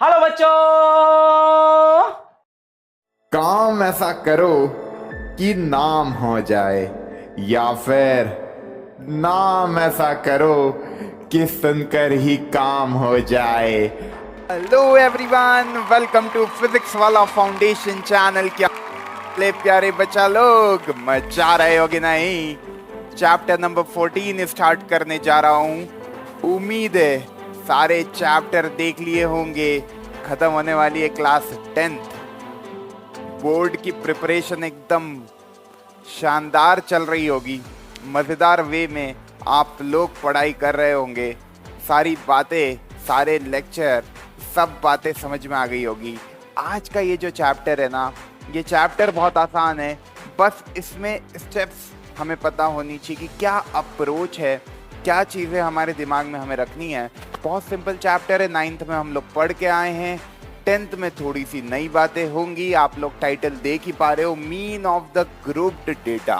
Hello बच्चों। काम ऐसा करो कि नाम हो जाए, या फिर नाम ऐसा करो कि सुनकर ही काम हो जाए। Hello everyone, welcome to physics वाला फाउंडेशन चैनल। क्या प्यारे बच्चा लोग, मजा रहे होगे नहीं? चैप्टर नंबर 14 स्टार्ट करने जा रहा हूँ। उम्मीद है सारे चैप्टर देख लिए होंगे। खत्म होने वाली है क्लास 10th। बोर्ड की प्रिपरेशन एकदम शानदार चल रही होगी। मजेदार वे में आप लोग पढ़ाई कर रहे होंगे। सारी बातें, सारे लेक्चर, सब बातें समझ में आ गई होगी। आज का ये जो चैप्टर है ना, ये चैप्टर बहुत आसान है। बस इसमें स्टेप्स हमें पता होनी चाहिए कि क्या अप्रोच है, क्या चीज़ें हमारे दिमाग में हमें रखनी है। बहुत सिंपल चैप्टर है। 9th में हम लोग पढ़ के आए हैं, 10th में थोड़ी सी नई बातें होंगी। आप लोग टाइटल देख ही पा रहे हो, mean of the grouped data.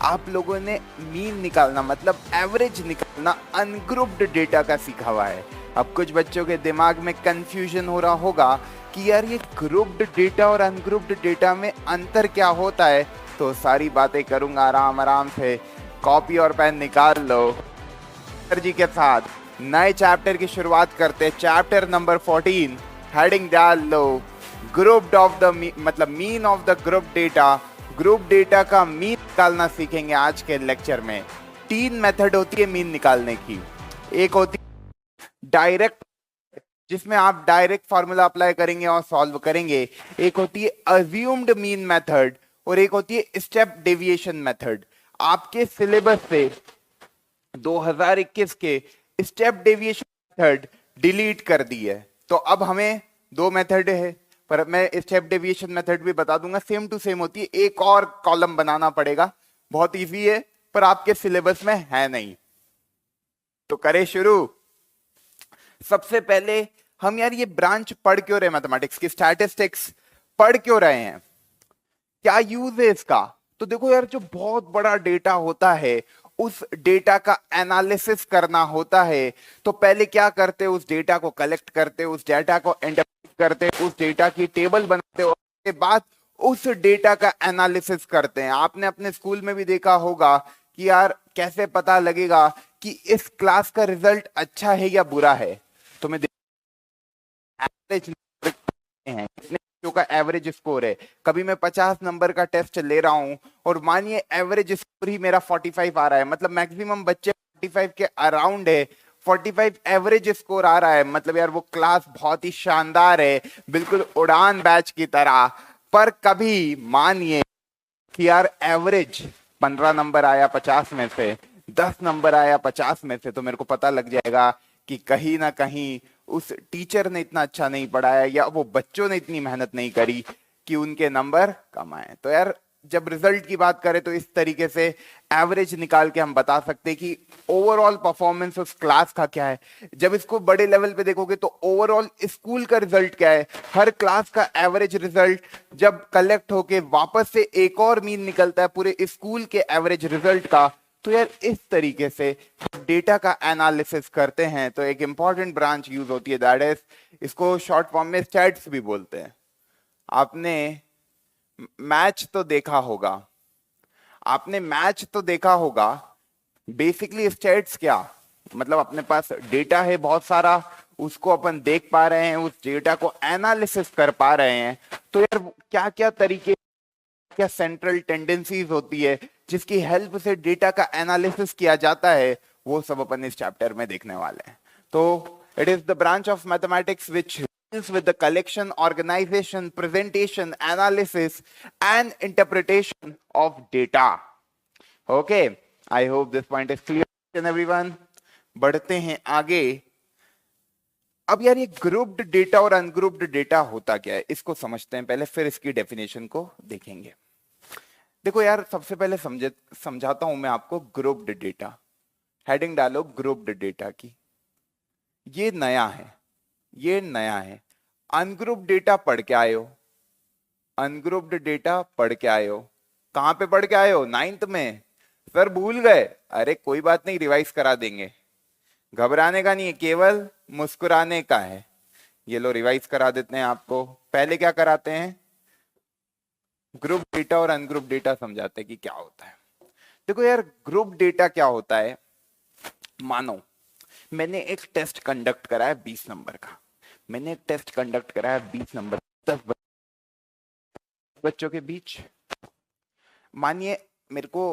आप लोगों ने मीन निकालना मतलब एवरेज निकालना अनग्रुप्ड डेटा का सीखा हुआ है। अब कुछ बच्चों के दिमाग में कंफ्यूजन हो रहा होगा कि यार ये ग्रुप्ड डेटा और अनग्रुप्ड डेटा में अंतर क्या होता है। तो सारी बातें करूंगा आराम आराम से। कॉपी और पेन निकाल लो। सर जी के साथ नए चैप्टर की शुरुआत करते हैं। चैप्टर नंबर 14, हेडिंग डाल लो, ग्रुप ऑफ द मतलब mean of the group data. Group data का मीन निकालना सीखेंगे आज के लेक्चर में। 3 मेथड होती है मीन निकालने की। एक होती है डायरेक्ट, जिसमें आप डायरेक्ट फॉर्मूला अप्लाई करेंगे और सॉल्व करेंगे। एक होती है अज्यूम्ड मीन मेथड और एक होती है स्टेप डेविएशन मेथड। आपके सिलेबस से 2021 के स्टेप डेविएशन मेथड डिलीट कर दी है, तो अब हमें 2 मेथड है। पर मैं स्टेप डेविएशन मेथड भी बता दूंगा, सेम टू सेम होती है। एक और कॉलम बनाना पड़ेगा, बहुत इजी है, पर आपके सिलेबस में है नहीं। तो करें शुरू। सबसे पहले हम यार ये ब्रांच पढ़ क्यों रहे, मैथमेटिक्स की स्टैटिस्टिक्स पढ़ क्यों रहे हैं, क्या यूज है इसका? तो देखो यार, जो बहुत बड़ा डेटा होता है उस डेटा का एनालिसिस करना होता है। तो पहले क्या करते, उस डेटा को कलेक्ट करते, उस डेटा को इंटरप्रेट करते, उस डेटा की टेबल बनाते, और उसके बाद उस डेटा का एनालिसिस करते हैं। आपने अपने स्कूल में भी देखा होगा कि यार कैसे पता लगेगा कि इस क्लास का रिजल्ट अच्छा है या बुरा है। तुम्हें एवरेज हैं, कितने बच्चों का एवरेज स्कोर है। कभी मैं 50 नंबर का टेस्ट ले रहा हूं और मानिए एवरेज स्कोर ही मेरा 45 आ रहा है, मतलब मैक्सिमम बच्चे 45 के अराउंड है, 45 एवरेज स्कोर आ रहा है, मतलब यार वो क्लास बहुत ही शानदार है, बिल्कुल उड़ान बैच की तरह। पर कभी मानिए कि यार एवरेज 15 नंबर आया 50 में से, 10 नंबर आया 50 में से, तो मेरे को पता लग जाएगा कि कहीं ना कहीं उस टीचर ने इतना अच्छा नहीं पढ़ाया या वो बच्चों ने इतनी मेहनत नहीं करी कि उनके नंबर कम आए। तो यार जब रिजल्ट की बात करें तो इस तरीके से एवरेज निकाल के हम बता सकते हैं कि ओवरऑल परफॉर्मेंस उस क्लास का क्या है। जब इसको बड़े लेवल पे देखोगे तो ओवरऑल स्कूल का रिजल्ट क्या है, हर क्लास का एवरेज रिजल्ट जब कलेक्ट होके वापस से एक और मीन निकलता है पूरे स्कूल के एवरेज रिजल्ट का। तो यार इस तरीके से डेटा का एनालिसिस करते हैं तो एक इंपॉर्टेंट ब्रांच यूज होती है, दैट इज, इसको शॉर्ट फॉर्म में स्टैट्स भी बोलते हैं। आपने मैच तो देखा होगा, आपने मैच तो देखा होगा। बेसिकली स्टैट्स क्या मतलब, अपने पास डेटा है बहुत सारा, उसको अपन देख पा रहे हैं, उस डेटा को एनालिसिस कर पा रहे हैं। तो यार क्या क्या तरीके, क्या सेंट्रल टेंडेंसीज होती है जिसकी हेल्प से डेटा का एनालिसिस किया जाता है, वो सब अपन इस चैप्टर में देखने वाले हैं। तो it is the branch of mathematics which deals with the collection, organization, presentation, analysis and interpretation of data. Okay, I hope this point is clear to everyone. बढ़ते हैं आगे। अब यार ये ग्रुप्ड डेटा और अनग्रुप्ड डेटा होता क्या है, इसको समझते हैं पहले, फिर इसकी डेफिनेशन को देखेंगे। देखो यार, सबसे पहले समझाता हूं मैं आपको ग्रुप्ड डेटा। हेडिंग डालो ग्रुप्ड डेटा की। ये नया है, ये नया है। अनग्रुप्ड डेटा पढ़ के आए हो, अनग्रुप्ड डेटा पढ़ के आए हो। कहां पे पढ़ के आए हो? 9th में। सर भूल गए, अरे कोई बात नहीं, रिवाइज करा देंगे। घबराने का नहीं है, केवल मुस्कुराने का है। ये लो रिवाइज करा देते हैं आपको। पहले क्या कराते हैं, ग्रुप डेटा और अनग्रुप डेटा समझाते हैं कि क्या होता है। देखो यार, ग्रुप डेटा क्या होता है, मानो मैंने एक टेस्ट कंडक्ट कराया 20 नंबर का, मैंने एक टेस्ट कंडक्ट कराया 20 नंबर 10 बच्चों के बीच। मानिए मेरे को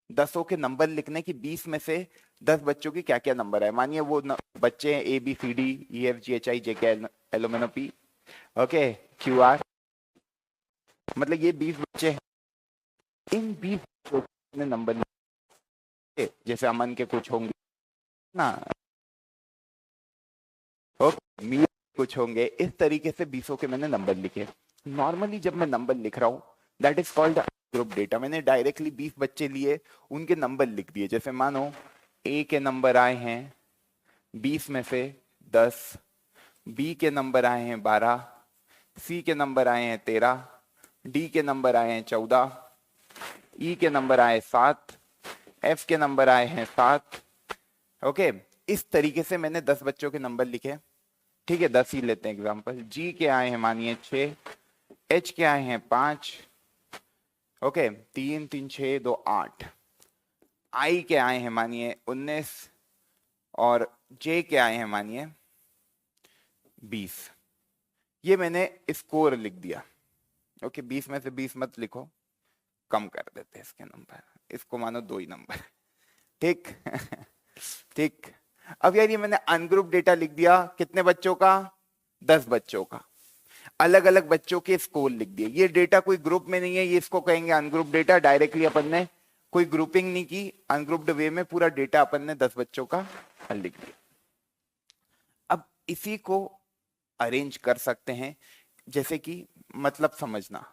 10 के नंबर लिखने की, 20 में से 10 बच्चों की क्या क्या नंबर है। मानिए वो बच्चे हैं ABCDEFGHI JK L M N O P okay QR, मतलब ये 20 बच्चे हैं। इन 20 बच्चों ने नंबर लिखे, जैसे अमन के कुछ होंगे ना, ओके मीर कुछ होंगे, इस तरीके से 20 के मैंने नंबर लिखे। नॉर्मली जब मैं नंबर लिख रहा हूँ that is called group data. मैंने डायरेक्टली 20 बच्चे लिए, उनके नंबर लिख दिए। जैसे मानो ए के नंबर आए हैं 20 में से 10, बी के नंबर आए हैं 12, सी के नंबर आए हैं 13, डी के नंबर आए हैं 14, ई के नंबर आए 7, एफ के नंबर आए हैं 7। ओके, इस तरीके से मैंने 10 बच्चों के नंबर लिखे। ठीक है, 10 ही लेते हैं एग्जांपल। जी के आए हैं मानिए 6, एच के आए हैं 5, ओके 3 3 6 2 8, आई के आए हैं मानिए 19 और जे के आए हैं मानिए 20। ये मैंने स्कोर लिख दिया। ओके 20 में से 20 मत लिखो, कम कर देते हैं इसके नंबर, इसको मानो 2 ही नंबर। ठीक ठीक। अब यार ये मैंने अनग्रुप डेटा लिख दिया, कितने बच्चों का, 10 बच्चों का। अलग अलग बच्चों के स्कोर लिख दिए। ये डेटा कोई ग्रुप में नहीं है, ये इसको कहेंगे अनग्रुप डेटा। डायरेक्टली अपन ने कोई ग्रुपिंग नहीं की, अनग्रुप्ड वे में पूरा डेटा अपन ने 10 बच्चों का लिख दिया। अब इसी को अरेंज कर सकते हैं, जैसे कि मतलब समझना,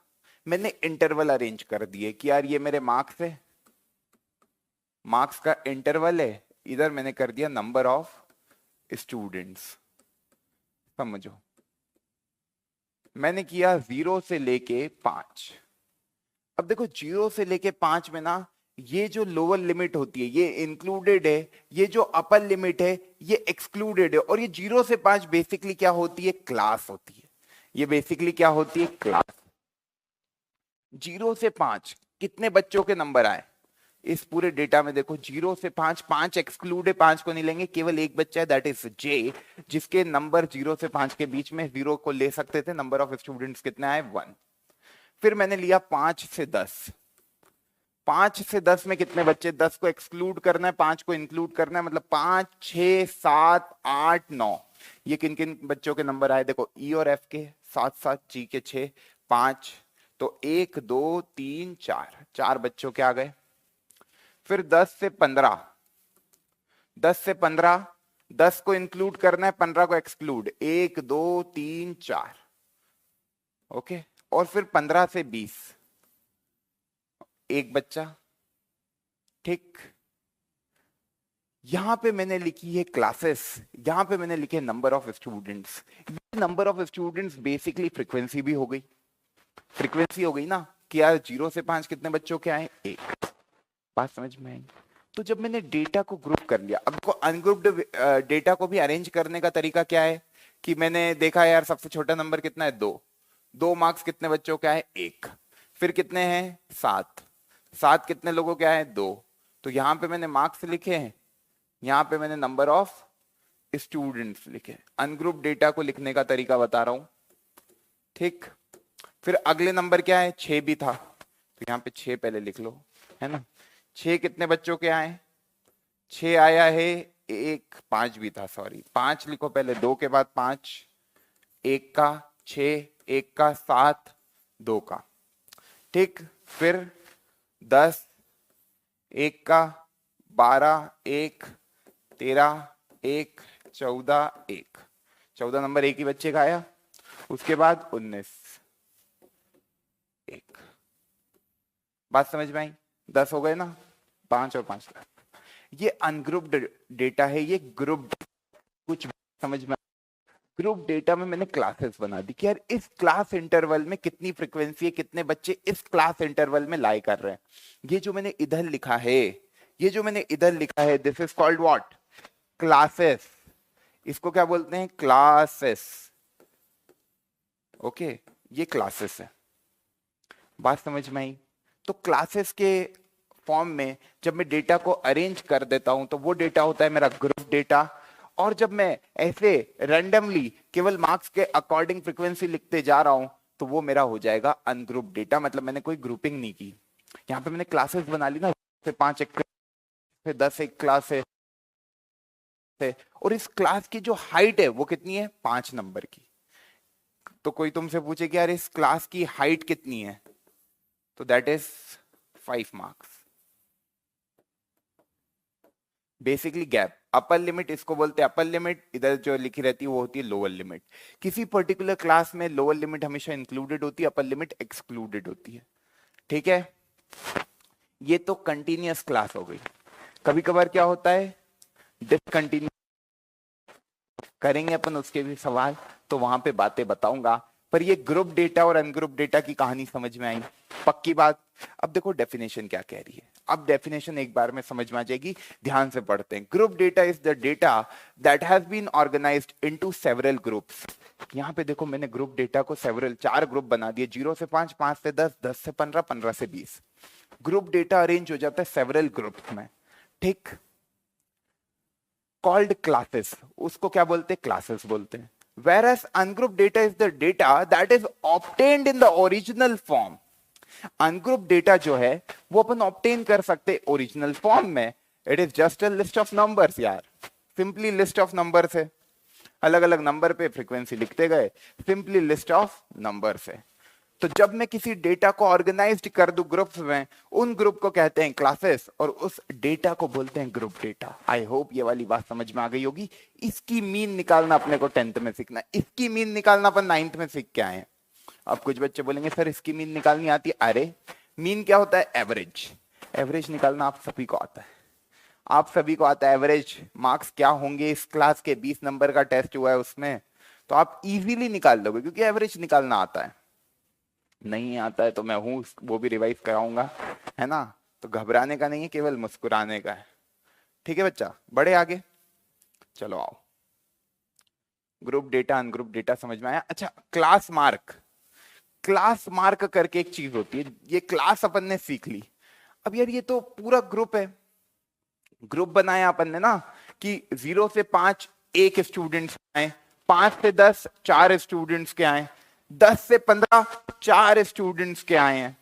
मैंने इंटरवल अरेंज कर दिए कि यार ये मेरे मार्क्स है, मार्क्स का इंटरवल है, इधर मैंने कर दिया नंबर ऑफ स्टूडेंट्स। समझो, मैंने किया 0 से लेके 5। अब देखो 0 से लेके 5 में ना, ये जो लोअर लिमिट होती है ये इंक्लूडेड है, ये जो अपर लिमिट है ये एक्सक्लूडेड है। और ये 0 से 5 बेसिकली क्या होती है, क्लास होती है। ये बेसिकली क्या होती है, क्लास। 0 से 5 कितने बच्चों के नंबर आए इस पूरे डेटा में, देखो 0 से 5, 5 एक्सक्लूड है, 5 को नहीं लेंगे, केवल एक बच्चा है दैट इज जे, जिसके नंबर 0 से 5 के बीच में 0 को ले सकते थे। नंबर ऑफ स्टूडेंट्स कितने आए, 1। फिर मैंने लिया 5 से 10, 5 से 10 में कितने बच्चे, 10 को एक्सक्लूड करना है, 5 को इंक्लूड करना है, मतलब 5 6 7 8 9। ये किन किन बच्चों के नंबर आए, देखो ई और एफ के 7 7, जी के 6 5, तो 1 2 3 4, 4 बच्चों के आ गए। फिर 10 से 15, 10 से 15, 10 को इंक्लूड करना है, 15 को एक्सक्लूड, 1 2 3 4। ओके, और फिर 15 से 20, एक बच्चा। ठीक, यहां पे मैंने लिखी है क्लासेस, यहां पे मैंने लिखे number of students. Number of students basically frequency भी हो गई, फ्रीक्वेंसी हो गई ना कि यार 0 से 5 कितने बच्चों के आए, एक। बात समझ में आई। तो जब मैंने डेटा को ग्रुप कर लिया, अब को अनग्रुप्ड डेटा को भी अरेंज करने का तरीका क्या है कि मैंने देखा यार सबसे छोटा नंबर कितना है, 2। 2 मार्क्स कितने बच्चों का है, 1। फिर कितने हैं, 7। 7 कितने लोगों के आए, 2। तो यहां पे मैंने मार्क्स लिखे हैं, यहां पे मैंने नंबर ऑफ स्टूडेंट्स लिखे। अनग्रुप डेटा को लिखने का तरीका बता रहा हूं। ठीक, फिर अगले नंबर क्या है, 6 भी था, तो यहाँ पे 6 पहले लिख लो, है ना। 6 कितने बच्चों के आए, 6 आया है, 1 5 भी था, सॉरी 5 लिखो पहले, 2 के बाद 5, 1 का 6, 1 का 7, 2 का। ठीक, फिर 10, 1 का 12, 1 13, 1 14, 1, 14 नंबर एक ही बच्चे का आया। उसके बाद 19, 1। बात समझ में आई, 10 हो गए ना, 5 और 5। ये अनग्रुप्ड डेटा है, ये ग्रुप कुछ समझ में। ग्रुप डेटा में मैंने क्लासेस बना दी कि यार इस क्लास इंटरवल में कितनी फ्रीक्वेंसी है, कितने बच्चे इस क्लास इंटरवल में लाई कर रहे हैं। ये जो मैंने इधर लिखा है, ये जो मैंने इधर लिखा है, this is called what, classes. इसको क्या बोलते हैं? क्लासेस। ओके, ये क्लासेस है। बात समझ में आई? तो क्लासेस के फॉर्म में जब मैं डेटा को अरेंज कर देता हूं तो वो डेटा होता है मेरा ग्रुप डेटा। और जब मैं ऐसे रैंडमली केवल मार्क्स के अकॉर्डिंग फ्रीक्वेंसी लिखते जा रहा हूं तो वो मेरा हो जाएगा अनग्रुप डेटा। मतलब मैंने कोई ग्रुपिंग नहीं की। यहाँ पे मैंने क्लासेस बना ली ना, से 5 एक से 10 एक क्लास है, और इस क्लास की जो हाइट है वो कितनी है? 5 नंबर की। तो कोई तुमसे पूछे कि यार इस क्लास की हाइट कितनी है, तो that is 5 marks. Basically gap, upper limit इसको बोलते हैं अपर लिमिट, इधर जो लिखी रहती है वो होती है लोअर लिमिट। किसी पर्टिकुलर क्लास में लोअर लिमिट हमेशा इंक्लूडेड होती है, अपर लिमिट एक्सक्लूडेड होती है। ठीक है, ये तो कंटिन्यूअस क्लास हो गई। कभी कभार क्या होता है? डिसकंटिन्यूअस करेंगे अपन उसके भी सवाल, तो वहां पे बातें बताऊंगा। पर ये ग्रुप डेटा और अनग्रुप डेटा की कहानी समझ में आई? पक्की बात। अब देखो डेफिनेशन क्या कह रही है। अब डेफिनेशन एक बार में समझ में आ जाएगी, ध्यान से पढ़ते हैं। Group data is the data that has been organised into several groups. यहाँ पे देखो मैंने ग्रुप डेटा को सेवरल 4 ग्रुप बना दिए, 0 से 5, 5 से 10, 10 से 15, 15 से 20। ग्रुप डेटा अरेंज हो जाता है सेवरल ग्रुप्स में। ठीक, कॉल्ड क्लासेस, उसको क्या बोलते हैं? क्लासेस बोलते हैं। whereas ungroup data is the data that is obtained in the original form। Ungroup data जो है वो अपन ऑब्टेन कर सकते ओरिजिनल फॉर्म में। It is just a list of numbers यार, सिंपली लिस्ट ऑफ नंबर्स है। अलग अलग नंबर पे फ्रीक्वेंसी लिखते गए, सिंपली लिस्ट ऑफ नंबर्स है। तो जब मैं किसी डेटा को ऑर्गेनाइज्ड कर दूं ग्रुप्स में, उन ग्रुप को कहते हैं क्लासेस और उस डेटा को बोलते हैं ग्रुप डेटा। आई होप ये वाली बात समझ में आ गई होगी। इसकी मीन निकालना अपने को 10th में सीखना, इसकी मीन निकालना अपन 9th में सीख के आए हैं। अब कुछ बच्चे बोलेंगे सर इसकी मीन निकालनी आती है। अरे मीन क्या होता है? एवरेज। एवरेज निकालना आप सभी को आता है, आप सभी को आता है। एवरेज मार्क्स क्या होंगे इस क्लास के? 20 नंबर का टेस्ट हुआ है उसमें, तो आप इजीली निकाल लोगे क्योंकि एवरेज निकालना आता है। नहीं आता है तो मैं हूं, वो भी रिवाइज कराऊंगा, है ना? तो घबराने का नहीं है, केवल मुस्कुराने का है। ठीक है बच्चा, बड़े आगे चलो आओ। ग्रुप डेटा अनग्रुप डेटा समझ में आया? अच्छा, क्लास मार्क। क्लास मार्क करके एक चीज होती है, ये क्लास अपन ने सीख ली। अब यार ये तो पूरा ग्रुप है, ग्रुप बनाया अपन ने ना कि 0 से 5 एक स्टूडेंट्स आए, 5 से 10 4 स्टूडेंट्स के आए, 10 से 15 4 स्टूडेंट्स के आए हैं,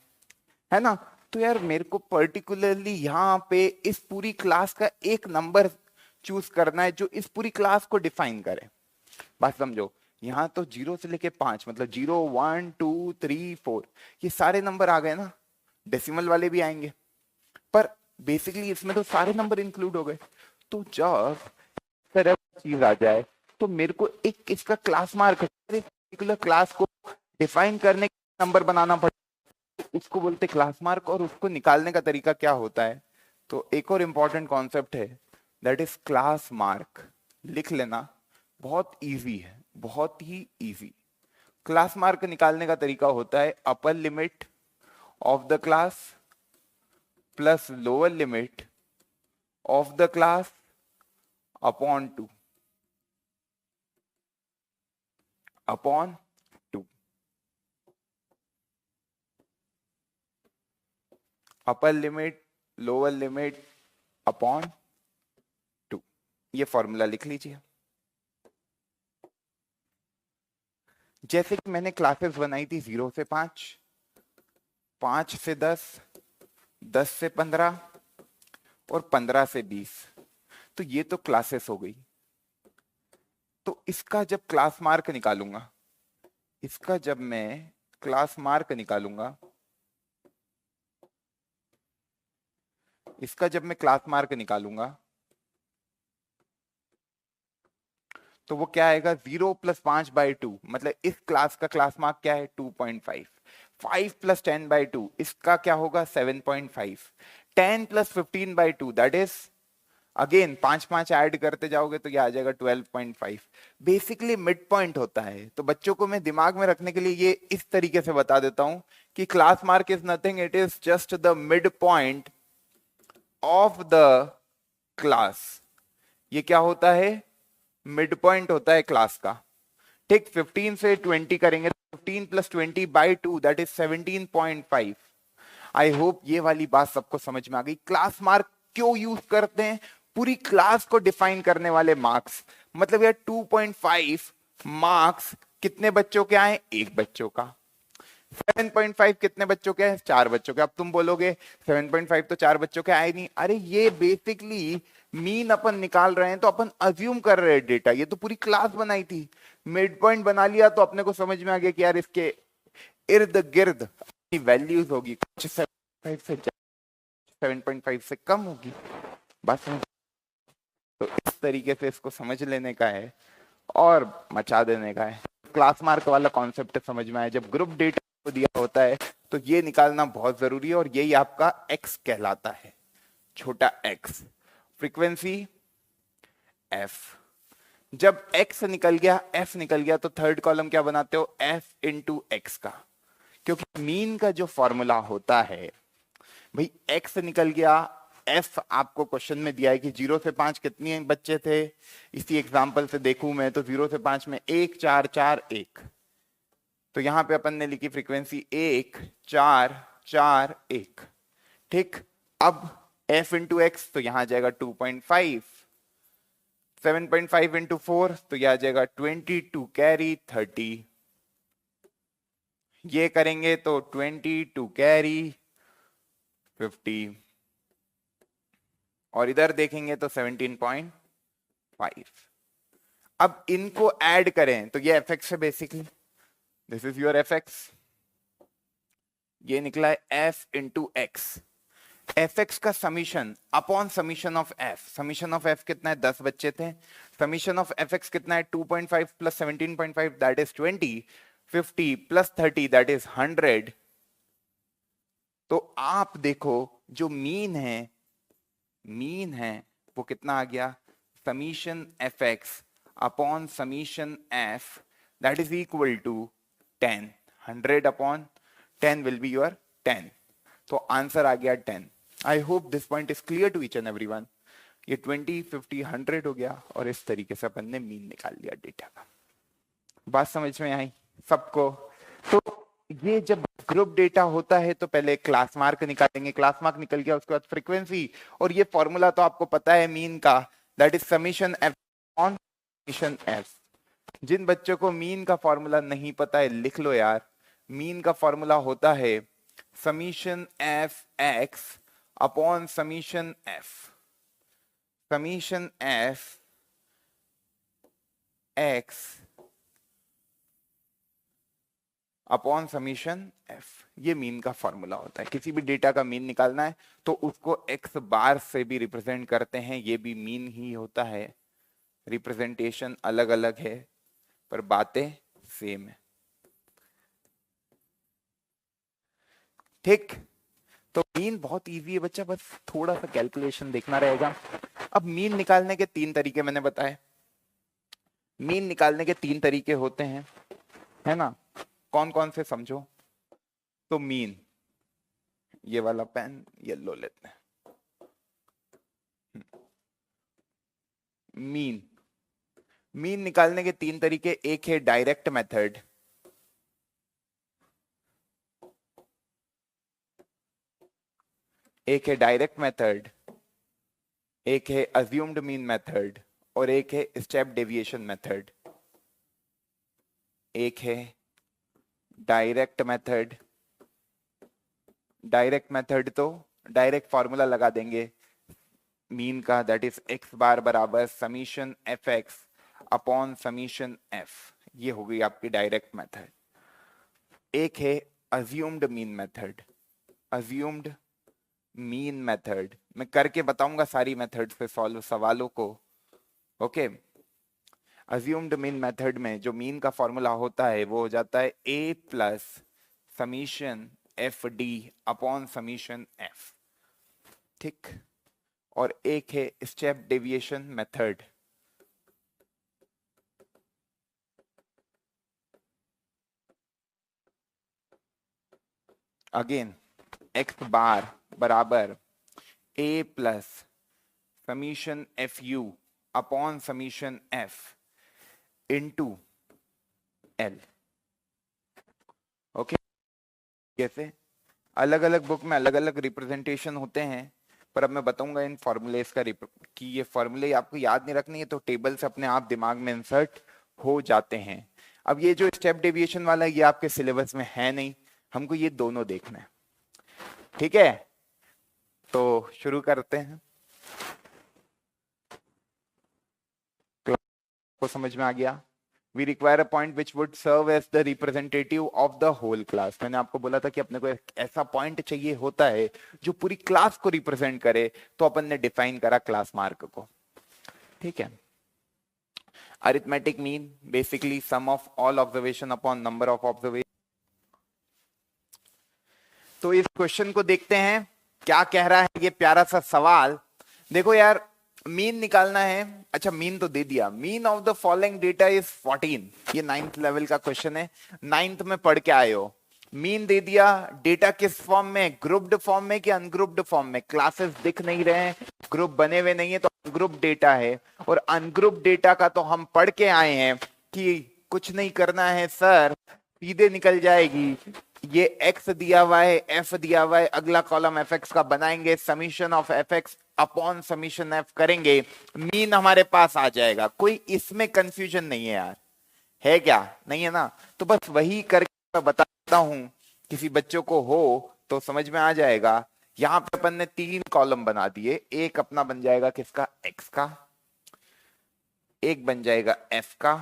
है ना? तो यार मेरे को पर्टिकुलरली यहाँ पे इस पूरी क्लास का एक नंबर चूज करना है जो इस पूरी क्लास को डिफाइन करे। बात समझो, यहाँ तो 0 से लेके 5 मतलब 0 1 2 3 4 ये सारे नंबर आ गए ना, डेसिमल वाले भी आएंगे, पर बेसिकली इसमें तो सारे नंबर इंक्लूड हो गए। तो जब तरह चीज आ जाए तो मेरे को एक इसका क्लास मार्क, पर्टिकुलर क्लास को डिफाइन करने का नंबर बनाना पड़ेगा, उसको बोलते क्लास मार्क। और उसको निकालने का तरीका क्या होता है? तो एक और इंपॉर्टेंट कॉन्सेप्ट है, दैट इज क्लास मार्क। लिख लेना, बहुत इजी है, बहुत ही इजी। क्लास मार्क निकालने का तरीका होता है upper limit of the class plus lower limit of the class upon 2 upon 2। Upper limit lower limit upon 2, ये फॉर्मूला लिख लीजिए। जैसे कि मैंने क्लासेस बनाई थी 0 से 5, 5 से 10, 10 से 15 और 15 से 20, तो ये तो क्लासेस हो गई। तो इसका जब क्लास मार्क निकालूंगा, इसका जब मैं क्लास मार्क निकालूंगा, इसका जब मैं क्लास मार्क निकालूंगा तो वो क्या आएगा? 0 + 5/2, मतलब इस क्लास का क्लास मार्क क्या है? 2.5। 5 + 10/2 इसका क्या होगा? 7.5। 10 + 15/2 दैट इज अगेन 5 5 ऐड करते जाओगे तो क्या आ जाएगा? 12.5। बेसिकली मिड पॉइंट होता है। तो बच्चों को मैं दिमाग में रखने के लिए ये इस तरीके से बता देता हूं कि class mark is nothing, it is just the mid point of the class. ये क्या होता है? मिड पॉइंट होता है क्लास का, ठीक। 15 से 20 करेंगे, 15 plus 20 by 2 that is 17.5। I hope ये वाली बात सबको समझ में आ गई। क्लास मार्क क्यों यूज करते हैं? पूरी क्लास को डिफाइन करने वाले मार्क्स, मतलब यार 2.5 मार्क्स कितने बच्चों के आए? एक बच्चों का। 7.5 कितने बच्चों के हैं? 4 बच्चों के। अब तुम बोलोगे 7.5 तो 4 बच्चों के आए नहीं। अरे ये बेसिकली मीन अपन निकाल रहे हैं, तो अपन अज्यूम कर रहे हैं डेटा। ये तो पूरी क्लास बनाई थी, मिड पॉइंट बना लिया तो अपने को समझ में आ गया कि यार इसके इर्द गिर्द वैल्यूज होगी, कुछ 7.5 से कम होगी। बस तो इस तरीके से इसको समझ लेने का है और मचा देने का है। क्लास मार्क वाला कॉन्सेप्ट समझ में आया। जब ग्रुप डेटा को दिया होता है तो ये निकालना बहुत जरूरी है, और यही आपका एक्स कहलाता है, छोटा एक्स। Frequency F. जब एक्स निकल गया, एफ निकल गया, तो थर्ड कॉलम क्या बनाते हो? एफ इंटू एक्स का, क्योंकि मीन का जो फॉर्मूला होता है भाई, एक्स निकल गया, एफ आपको क्वेश्चन में दिया है कि 0 से 5 कितने बच्चे थे। इसी एग्जांपल से देखूं मैं तो 0 से 5 में 1 4 4 1, तो यहां पे अपन ने लिखी फ्रीक्वेंसी 1 4 4 1, ठीक। अब एफ इंटू एक्स, तो यहां आ जाएगा 2.5, 7.5 इंटू 4, तो यह आ जाएगा 22 कैरी 30। ये करेंगे तो 22 कैरी 50, और इधर देखेंगे तो 17.5। अब इनको ऐड करें तो ये एफ एक्स है basically, this is your F X. ये निकला है F into X. F X का summation upon summation of F. Summation of F कितना है? 10 बच्चे थे। समीशन ऑफ एफ एक्स कितना है? 2.5 plus 17.5 that is 20, 50 plus 30 that is 100। तो आप देखो जो मीन है वो कितना आ गया? Summation F x upon summation f that is equal to 10। 100 upon 10 will be your 10, तो आंसर आ गया 10। I hope this point is clear to each and everyone. ये 20 50 100 हो गया, और इस तरीके से अपन ने मीन निकाल लिया डेटा का। बात समझ में आई सबको? तो ये जब ग्रुप डेटा होता है तो पहले क्लास मार्क निकालेंगे, क्लास मार्क निकल गया, उसके बाद फ्रीक्वेंसी, और ये फॉर्मूला तो आपको पता है मीन का, that is summation F on summation F. जिन बच्चों को मीन का फॉर्मूला नहीं पता है लिख लो यार। मीन का फॉर्मूला होता है summation F x upon summation F. Summation F x upon summation F, ये मीन का फॉर्मूला होता है। किसी भी डेटा का मीन निकालना है तो उसको एक्स बार से भी रिप्रेजेंट करते हैं, ये भी मीन ही होता है। रिप्रेजेंटेशन अलग अलग है पर बातें सेम है, ठीक। तो मीन बहुत इजी है बच्चा, बस थोड़ा सा कैलकुलेशन देखना रहेगा। अब मीन निकालने के 3 तरीके मैंने बताए। मीन निकालने के 3 तरीके होते हैं, है ना? कौन कौन से समझो तो? मीन, ये वाला पेन येलो लेते हैं। मीन निकालने के 3 तरीके। एक है डायरेक्ट मेथड, एक है डायरेक्ट मेथड, एक है अज्यूम्ड मीन मेथड, और एक है स्टेप डेविएशन मेथड। एक है डायरेक्ट मेथड। डायरेक्ट मेथड तो डायरेक्ट फॉर्मूला लगा देंगे मीन का, दैट इज एक्स बार बराबर summation F x upon summation F. ये हो गई आपकी डायरेक्ट मेथड। एक है assumed mean method. Assumed mean method मैं करके बताऊंगा सारी मेथड से सॉल्व सवालों को, ओके। अज्यूम्ड मीन मेथड में जो मीन का फॉर्मूला होता है वो हो जाता है A plus summation F D upon summation F, ठीक। और एक है step deviation method. Again X bar बराबर A plus summation F U upon summation F into L. Okay, कैसे अलग अलग बुक में अलग अलग रिप्रेजेंटेशन होते हैं, पर अब मैं बताऊंगा इन फॉर्मूलेस का कि ये फॉर्मूले आपको याद नहीं रखनी है तो टेबल से अपने आप दिमाग में इंसर्ट हो जाते हैं। अब ये जो स्टेप डेविएशन वाला है ये आपके सिलेबस में है नहीं, हमको ये दोनों देखना है। ठीक है, तो शुरू करते हैं। को समझ में आ गया? We require a point which would serve as the representative of the whole class। मैंने आपको बोला था कि अपने को एक ऐसा पॉइंट चाहिए होता है जो पूरी क्लास को रिप्रेजेंट करे, तो अपन ने डिफाइन करा क्लास मार्क को। ठीक है, arithmetic mean basically sum of all observation upon number of observation. तो इस क्वेश्चन को देखते हैं क्या कह रहा है ये प्यारा सा सवाल। देखो यार, मीन निकालना है। अच्छा, मीन तो दे दिया, mean of the following data is 14। ये 9th लेवल का क्वेश्चन है, 9th में पढ़ के आए हो। मीन दे दिया, डेटा किस फॉर्म में, ग्रुप्ड फॉर्म में कि अनग्रुप्ड फॉर्म में? क्लासेस दिख नहीं रहे हैं, ग्रुप बने हुए नहीं है, तो अनग्रुप्ड डेटा है। और अनग्रुप्ड डेटा का तो हम पढ़ के आए हैं कि कुछ नहीं करना है सर, सीधे निकल जाएगी। ये x दिया हुआ है, f दिया हुआ है, अगला कॉलम fx का बनाएंगे, summation of fx upon summation f करेंगे, मीन हमारे पास आ जाएगा। कोई इसमें कंफ्यूजन नहीं है यार, है क्या? नहीं है ना? तो बस वही करके मैं बताता हूं, किसी बच्चों को हो तो समझ में आ जाएगा। यहां पे अपन ने 3 कॉलम बना दिए, एक अपना बन जाएगा किसका? x का, एक बन जाएगा f का,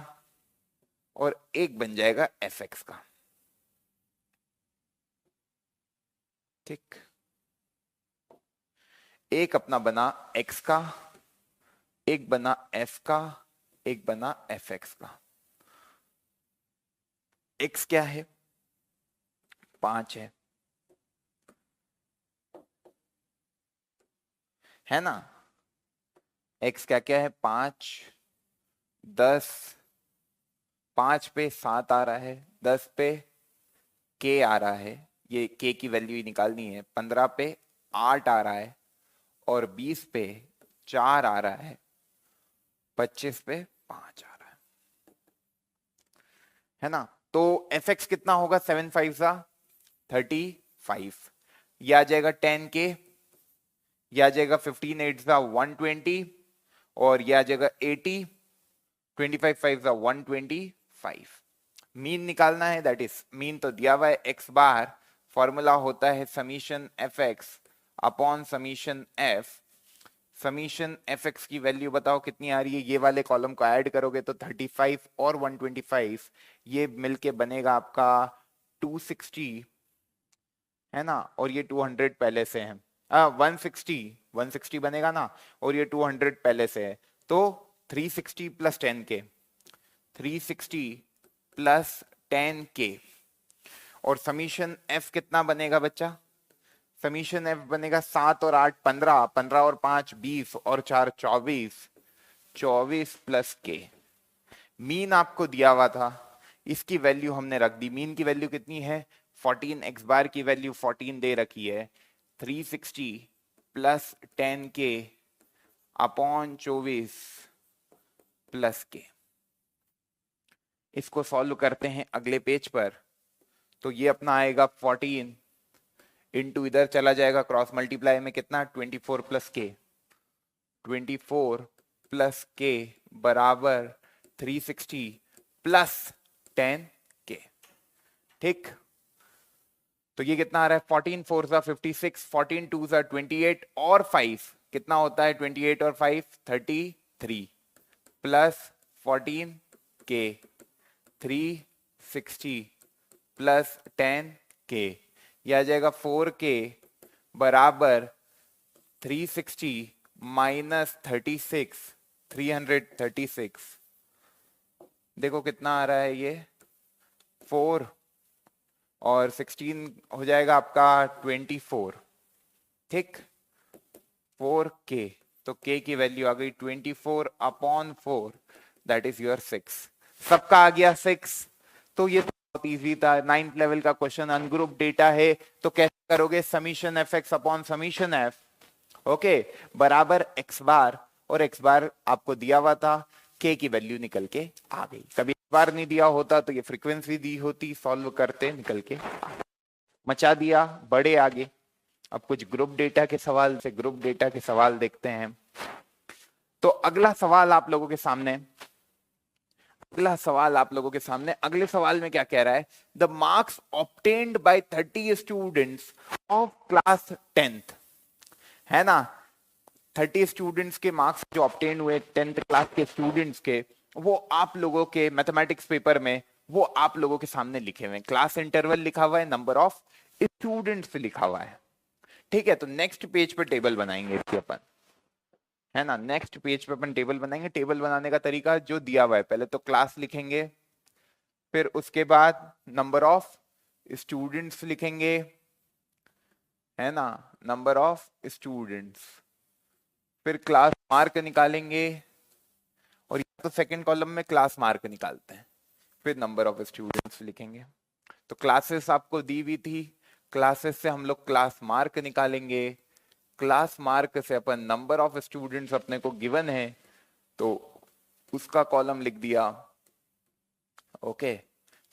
और एक बन जाएगा fx का। ठीक, एक अपना बना x का, एक बना f का, एक बना fx का। x क्या है? 5 है ना? x क्या क्या है? 5, 10, 5 पे 7 आ रहा है, 10 पे k आ रहा है, ये k की वैल्यू ही निकालनी है, 15 पे 8 आ रहा है, और 20 पे 4 आ रहा है, 25 पे 5 आ रहा है ना? तो fx कितना होगा? 7 5 सा 35, ये आ जाएगा 10k, ये आ जाएगा 15 8 सा 120, और ये आ जाएगा 80, 25 5 सा 125। मीन निकालना है, दैट इज मीन तो दिया हुआ है x बार, फॉर्मूला होता है summation fx upon summation f। Summation fx की वैल्यू बताओ कितनी आ रही है? ये वाले कॉलम को ऐड करोगे तो 35 और 125, ये मिलके बनेगा आपका 260, है ना? और ये 200 पहले से है, 160 बनेगा ना, और ये 200 पहले से है, तो 360 प्लस 10k, 360 प्लस 10k। और समीशन f कितना बनेगा बच्चा? समीशन f बनेगा 7 और 8 15, 15 और 5 20, और 4 24, 24 प्लस k। मीन आपको दिया हुआ था, इसकी वैल्यू हमने रख दी। मीन की वैल्यू कितनी है? 14, x बार की वैल्यू 14 दे रखी है, 360 plus 10k upon 24 plus k। इसको सॉल्व करते हैं अगले पेज पर, तो ये अपना आएगा 14 इंटू इधर चला जाएगा क्रॉस मल्टीप्लाई में, कितना? 24 प्लस k, 24 प्लस k बराबर 360 प्लस 10k। ठीक, तो ये कितना आ रहा है? 14 4 सा 56, 14 2 सा 28, और 5 कितना होता है? 28 और 5 33, प्लस 14k, 360 प्लस 10k, ये आ जाएगा 4k बराबर 360 माइनस 36, 336। देखो कितना आ रहा है ये, 4 और 16 हो जाएगा आपका 24। ठीक, 4k, तो k की वैल्यू आ गई 24 अपॉन 4, दैट इज योर 6। सबका आ गया 6। तो ये बहुत इजी था, 9th लेवल का क्वेश्चन, अनग्रुप डेटा है, तो कैसे करोगे? Summation fx upon summation f, okay, बराबर x बार, और x बार आपको दिया हुआ था k की वैल्यू निकल के आ गई। कभी बार नहीं दिया होता तो ये फ्रीक्वेंसी दी होती, सॉल्व करते निकल के मचा दिया, बड़े आगे। अब कुछ ग्रुप डेटा के सवाल देखते हैं। तो अगला सवाल आप लोगों के सामने, अगले सवाल में क्या कह रहा है, the marks obtained by 30 students of class 10th, है ना, 30 स्टूडेंट्स के मार्क्स जो ऑब्टेन हुए 10th क्लास के स्टूडेंट्स के, वो आप लोगों के मैथमेटिक्स पेपर में वो आप लोगों के सामने लिखे हुए हैं। क्लास इंटरवल लिखा हुआ है, नंबर ऑफ स्टूडेंट्स लिखा हुआ है, ठीक है। तो नेक्स्ट पेज पे टेबल बनाएंगे इसके अपन, है ना, नेक्स्ट पेज पे अपन टेबल बनाएंगे। टेबल बनाने का तरीका जो दिया हुआ है, पहले तो क्लास लिखेंगे, फिर उसके बाद नंबर ऑफ स्टूडेंट्स लिखेंगे, है ना, नंबर ऑफ स्टूडेंट्स, फिर क्लास मार्क निकालेंगे, और या तो सेकंड कॉलम में क्लास मार्क निकालते हैं, फिर नंबर ऑफ स्टूडेंट्स लिखेंगे। तो क्लासेस आपको दी हुई थी, क्लासेस से हम लोग क्लास मार्क निकालेंगे, क्लास मार्क से अपन नंबर ऑफ स्टूडेंट्स अपने को गिवन है तो उसका कॉलम लिख दिया, ओके।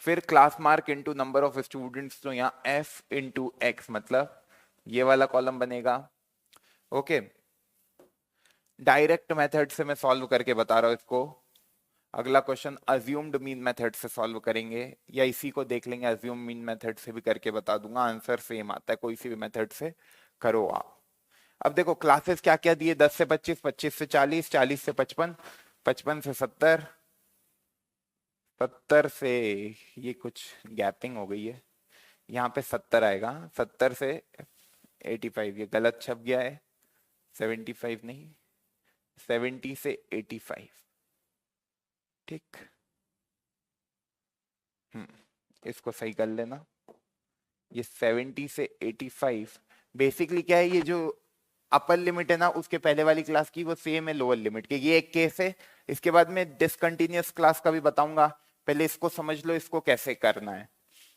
फिर class mark into number of students, तो यहाँ f इंटू एक्स, मतलब ये वाला कॉलम बनेगा, ओके। डायरेक्ट मेथड से मैं सॉल्व करके बता रहा हूं इसको। अगला क्वेश्चन अज्यूम्ड मीन मेथड से सॉल्व करेंगे, या इसी को देख लेंगे, अज्यूम मीन मेथड से भी करके बता दूंगा, आंसर सेम आता है, कोई सी भी मेथड से करो आप। अब देखो क्लासेस क्या क्या दिए, 10 से 25, 25 से 40, 40 से 55, 55 से 70, 70 से, ये कुछ गैपिंग हो गई है, यहाँ पे 70 आएगा, 70 से 85, ये गलत छप गया है, 75 नहीं, 70 से 85, ठीक, इसको सही कर लेना। ये 70 से 85 बेसिकली क्या है, ये जो अपर लिमिट है ना उसके पहले वाली क्लास की वो सेम है लोअर लिमिट के, ये एक केस है। इसके बाद में डिसकंटिन्यूअस क्लास का भी बताऊंगा, पहले इसको समझ लो इसको कैसे करना है।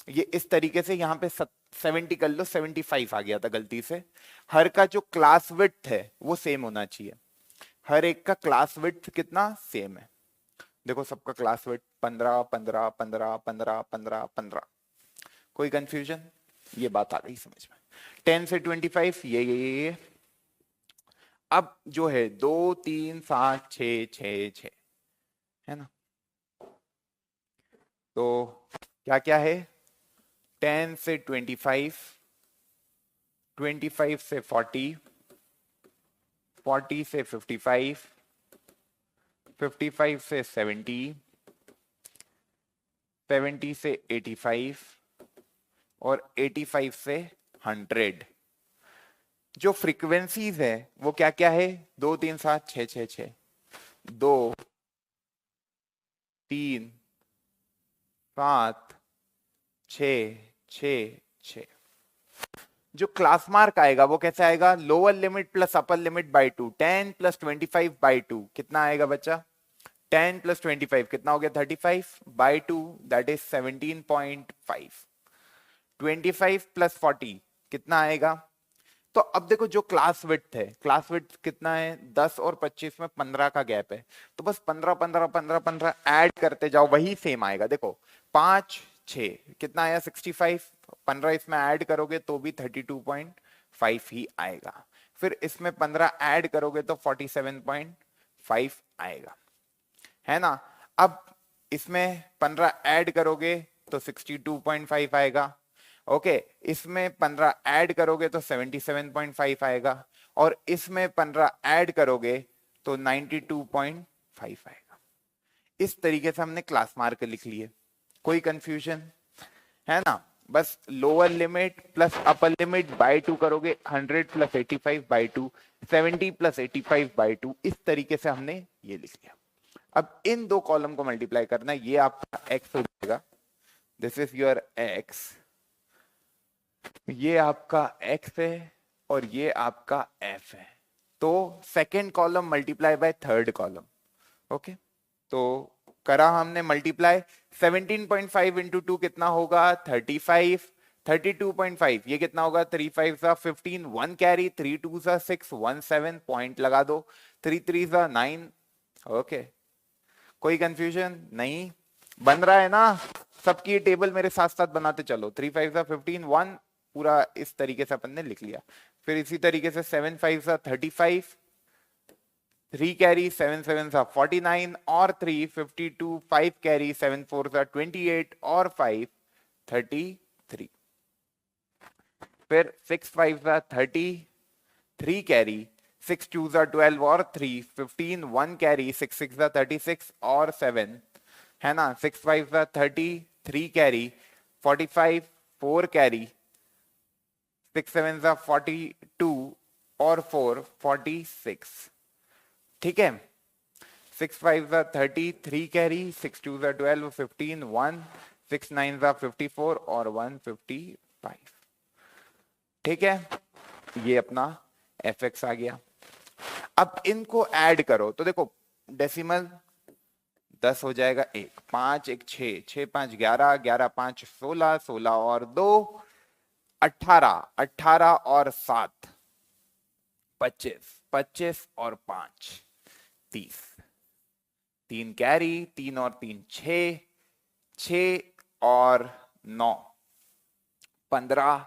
ये इस तरीके से यहाँ पे 70 कर लो, 75 आ गया था गलती से। हर का जो क्लास विड्थ है वो सेम होना चाहिए, हर एक का क्लास विड्थ कितना सेम है। देखो सबका क्लास विड्थ 15 15 15 15 15 15, कोई कंफ्यूजन, ये बात आ गई समझ में। 10 से 25 ये। अब जो है 2 3 7 6 6 6, है ना, तो क्या क्या है, 10 से 25, 25 से 40, 40 से 55, 55 से 70, 70 से 85 और 85 से 100। जो फ्रीक्वेंसीज है वो क्या क्या है, 2 3 7 6 6 6, 2 3 7 6 6 6। जो क्लास मार्क आएगा वो कैसे आएगा, lower limit plus upper limit by 2, 10 plus 25 by 2 कितना आएगा बच्चा, 10 प्लस 25 कितना हो गया 35 बाई 2 दैट इज 17.5, 25 प्लस 40 कितना आएगा। तो अब देखो जो क्लास विड्थ है, क्लास विड्थ कितना है 10 और 25 में 15 का गैप है, तो बस 15 15 15 15 ऐड करते जाओ वही सेम आएगा। देखो 5 6 कितना आया 65, 15 इसमें ऐड करोगे तो भी 32.5 ही आएगा, फिर इसमें 15 ऐड करोगे तो 47.5 आएगा, है ना। अब इसमें 15 ऐड करोगे तो 62.5 आएगा, ओके इसमें 15 ऐड करोगे तो 77.5 आएगा, और इसमें 15 ऐड करोगे तो 92.5 आएगा। इस तरीके से हमने क्लास मार्क लिख लिए, कोई कंफ्यूजन है ना। बस lower limit plus upper limit by 2 करोगे, 100 प्लस 85 बाय 2, 70 प्लस 85 बाय 2, इस तरीके से हमने ये लिख लिया। अब इन दो कॉलम को मल्टीप्लाई करना है, ये आपका x हो जाएगा, दिस इज योर x, ये आपका x है और ये आपका f है। तो second column multiply by third column, okay. तो करा हमने मल्टीप्लाई, 17.5 इंटू 2 कितना होगा 35, 32.5 ये कितना होगा 3 5 सा 15, 1 कैरी, 3 2 सा 6, 1 7 पॉइंट लगा दो, 3 3 सा 9, ओके कोई कंफ्यूजन नहीं? बन रहा है ना? सबकी टेबल मेरे साथ साथ बनाते चलो। 3 5 15 1 पूरा इस तरीके से अपन ने लिख लिया। फिर इसी तरीके से 7 5 35, 3 कैरी 7 7 49 और 3 52, 5 कैरी 7 4 28 और 5 33, फिर 6 5 30, 3 कैरी 6 2 12 और 3 15, 1 कैरी 6 6 36 और 7 है ना, 6 5 30, 3 कैरी 45, 4 कैरी 6 7 42 और 4 46। ठीक है, 6 5 30, 3 कैरी 6 2 12 15, 1 6 9 54 और 155। ठीक है, ये अपना एफ एक्स आ गया। अब इनको ऐड करो तो देखो डेसिमल 10 हो जाएगा, 1 5 1 6 6 5 11 11 5 16 16 और 2 18 18 और 7 25 25 और 5 30, 3 कैरी 3 और 3 6 6 और 9 15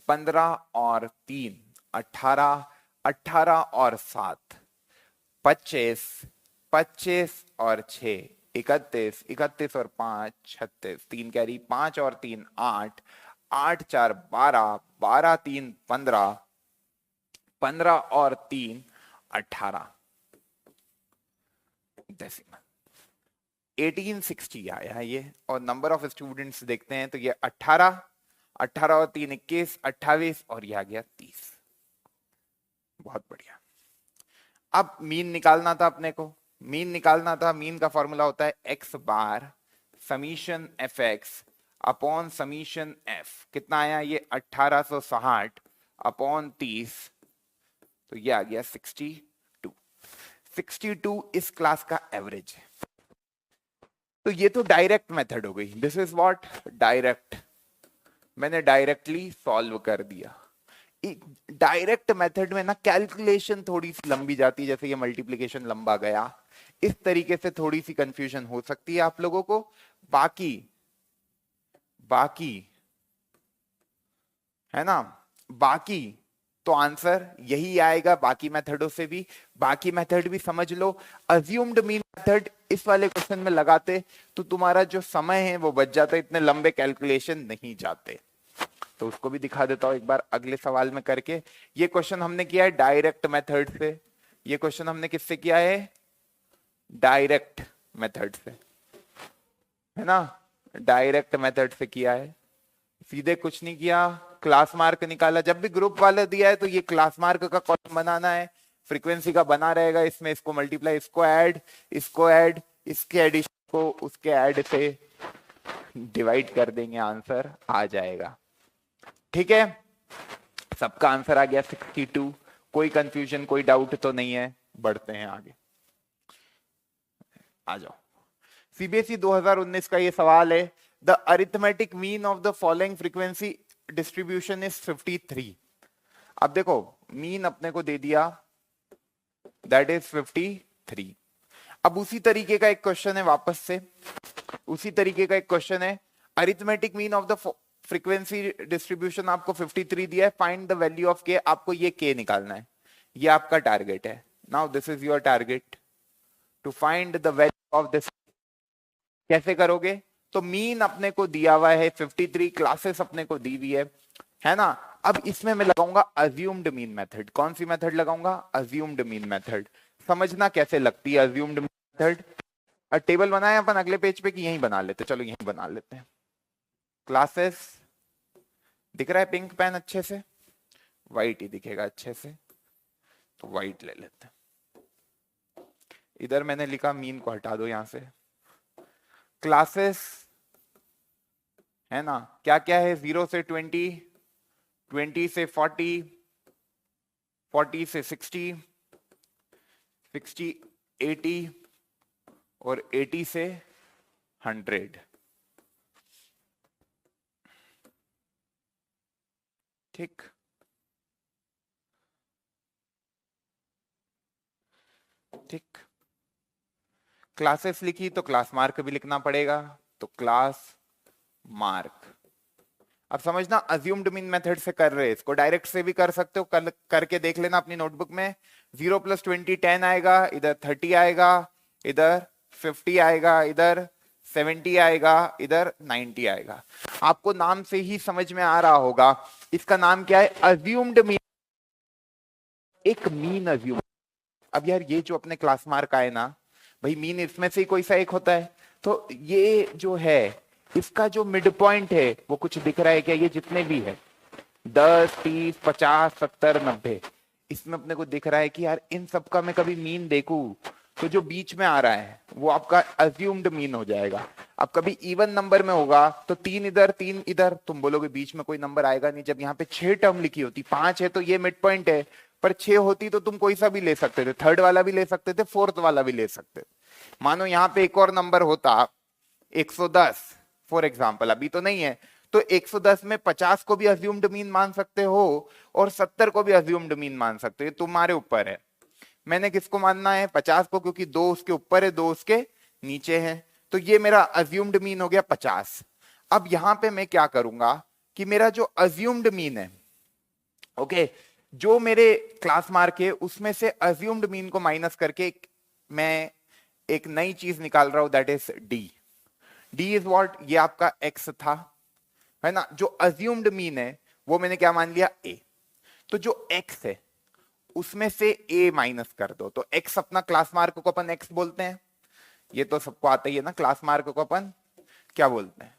15 और 3 18 18 और 7 25 25 और 6 31 31 और 5 36, 3 कैरी 5 और 3 8 8 4 12 12 3 15 15 और 3 18 डेसिमल 1860 आया ये। और नंबर ऑफ स्टूडेंट्स देखते हैं तो ये 18 18 और 3 21 28 और ये आ गया 30। बहुत बढ़िया। अब मीन निकालना था अपने को, मीन निकालना था। मीन का फॉर्मूला होता है X bar summation F x upon summation F. कितना आया ये 1860 अपॉन 30, तो ये आ गया 62। 62 इस क्लास का एवरेज है। तो ये तो डायरेक्ट मेथड हो गई। दिस इज व्हाट डायरेक्ट, मैंने डायरेक्टली सॉल्व कर दिया। डायरेक्ट मेथड में ना कैलकुलेशन थोड़ी सी लंबी जाती है, जैसे ये मल्टीप्लिकेशन लंबा गया, इस तरीके से थोड़ी सी कंफ्यूजन हो सकती है आप लोगों को। बाकी बाकी है ना, बाकी तो आंसर यही आएगा बाकी मेथडों से भी। बाकी मेथड भी समझ लो। अज्यूम्ड मीन मेथड इस वाले क्वेश्चन में लगाते तो तुम्हारा जो समय है वो बच जाता, इतने लंबे कैलकुलेशन नहीं जाते। तो उसको भी दिखा देता हूं एक बार अगले सवाल में करके। ये क्वेश्चन हमने किया है डायरेक्ट मेथड से, ये क्वेश्चन हमने किससे किया है? डायरेक्ट मेथड से, है ना, डायरेक्ट मेथड से किया है। सीधे कुछ नहीं किया, क्लास मार्क निकाला। जब भी ग्रुप वाला दिया है तो ये क्लास मार्क का कॉलम बनाना है, फ्रीक्वेंसी का बना रहेगा, इसमें इसको मल्टीप्लाई, इसको ऐड, इसको ऐड, इसके एडिशन को उसके ऐड से डिवाइड कर देंगे, आंसर आ जाएगा। ठीक है, सबका आंसर आ गया 62। कोई कंफ्यूजन कोई डाउट तो नहीं है? बढ़ते हैं आगे, आ जाओ। सीबीएसई 2019 का ये सवाल है, the arithmetic mean of the following frequency distribution is 53। अब देखो मीन अपने को दे दिया, दैट इज 53। अब उसी तरीके का एक क्वेश्चन है, वापस से उसी तरीके का एक क्वेश्चन है, arithmetic mean of the frequency distribution आपको 53 दिया है, फाइंड द वैल्यू ऑफ के। आपको ये के निकालना है, ये आपका टारगेट है। Now this is your target to find the value of this. कैसे करोगे? तो मीन अपने को दिया हुआ है 53, क्लासेस अपने को दी हुई है ना। अब इसमें मैं लगाऊंगा अज्यूम्ड मीन मेथड। कौन सी मेथड लगाऊंगा? Assumed mean method. समझना कैसे लगती है अज्यूम्ड मीन मेथड। टेबल बनाए अपन अगले पेज पे कि यहीं बना लेते? चलो यहीं बना लेते हैं। क्लासेस दिख रहा है पिंक पेन अच्छे से? व्हाइट ही दिखेगा अच्छे से, तो व्हाइट ले लेते हैं। इधर मैंने लिखा मीन को हटा दो यहां से। क्लासेस है ना, क्या क्या है? 0 से 20, 20 से 40, 40 से 60, 60 80 और 80 से 100। ठीक, ठीक। क्लासेस लिखी तो क्लास मार्क भी लिखना पड़ेगा, तो क्लास मार्क। अब समझना, अज्यूम्ड मीन मेथड से कर रहे हैं, इसको डायरेक्ट से भी कर सकते हो, करके देख लेना अपनी नोटबुक में। 0 + 20 10 आएगा, इधर 30 आएगा, इधर 50 आएगा, इधर 70 आएगा, इधर 90 आएगा। आपको नाम से ही समझ में आ रहा होगा, इसका नाम क्या है, अज्यूम्ड मीन, एक मीन अज्यूम। अब यार ये जो अपने क्लास मार्क आए ना भाई, मीन इसमें से ही कोई सा एक होता है, तो ये जो है इसका जो मिड पॉइंट है वो कुछ दिख रहा है क्या, ये जितने भी है 10 30 50 70 90, इसमें अपने को दिख रहा है कि यार इन सब का मैं कभी मीन देखूं तो जो बीच में आ रहा है वो आपका अज्यूम्ड मीन हो जाएगा। अब कभी इवन नंबर में होगा तो 3 इधर 3 इधर, तुम बोलोगे बीच में कोई नंबर आएगा नहीं। जब यहाँ पे 6 टर्म लिखी होती, 5 है तो ये मिड पॉइंट है, पर 6 होती तो तुम कोई सा भी ले सकते थे, थर्ड वाला भी ले सकते थे, फोर्थ वाला भी ले सकते थे। मानो यहाँ पे एक और नंबर होता 110 फॉर एग्जाम्पल, अभी तो नहीं है, तो 110 में 50 को भी अज्यूम्ड मीन मान सकते हो और 70 को भी अज्यूम्ड मीन मान सकते हो, ये तुम्हारे ऊपर है। मैंने किसको मानना है, 50 को, क्योंकि 2 उसके ऊपर है 2 उसके नीचे है, तो ये मेरा अज्यूम्ड मीन हो गया 50। अब यहां पे मैं क्या करूंगा कि मेरा जो अज्यूम्ड मीन है, ओके, जो मेरे क्लास मार्क है उसमें से अज्यूम्ड मीन को माइनस करके मैं एक नई चीज निकाल रहा हूं, that is D. D is what, ये आपका एक्स था, है ना। जो अज्यूम्ड मीन है वो मैंने क्या मान लिया, ए। तो जो एक्स है उसमें से ए माइनस कर दो, तो एक्स अपना क्लास मार्क को अपन एक्स बोलते हैं, ये तो सबको आता ही है ना, क्लास मार्क को अपन क्या बोलते हैं,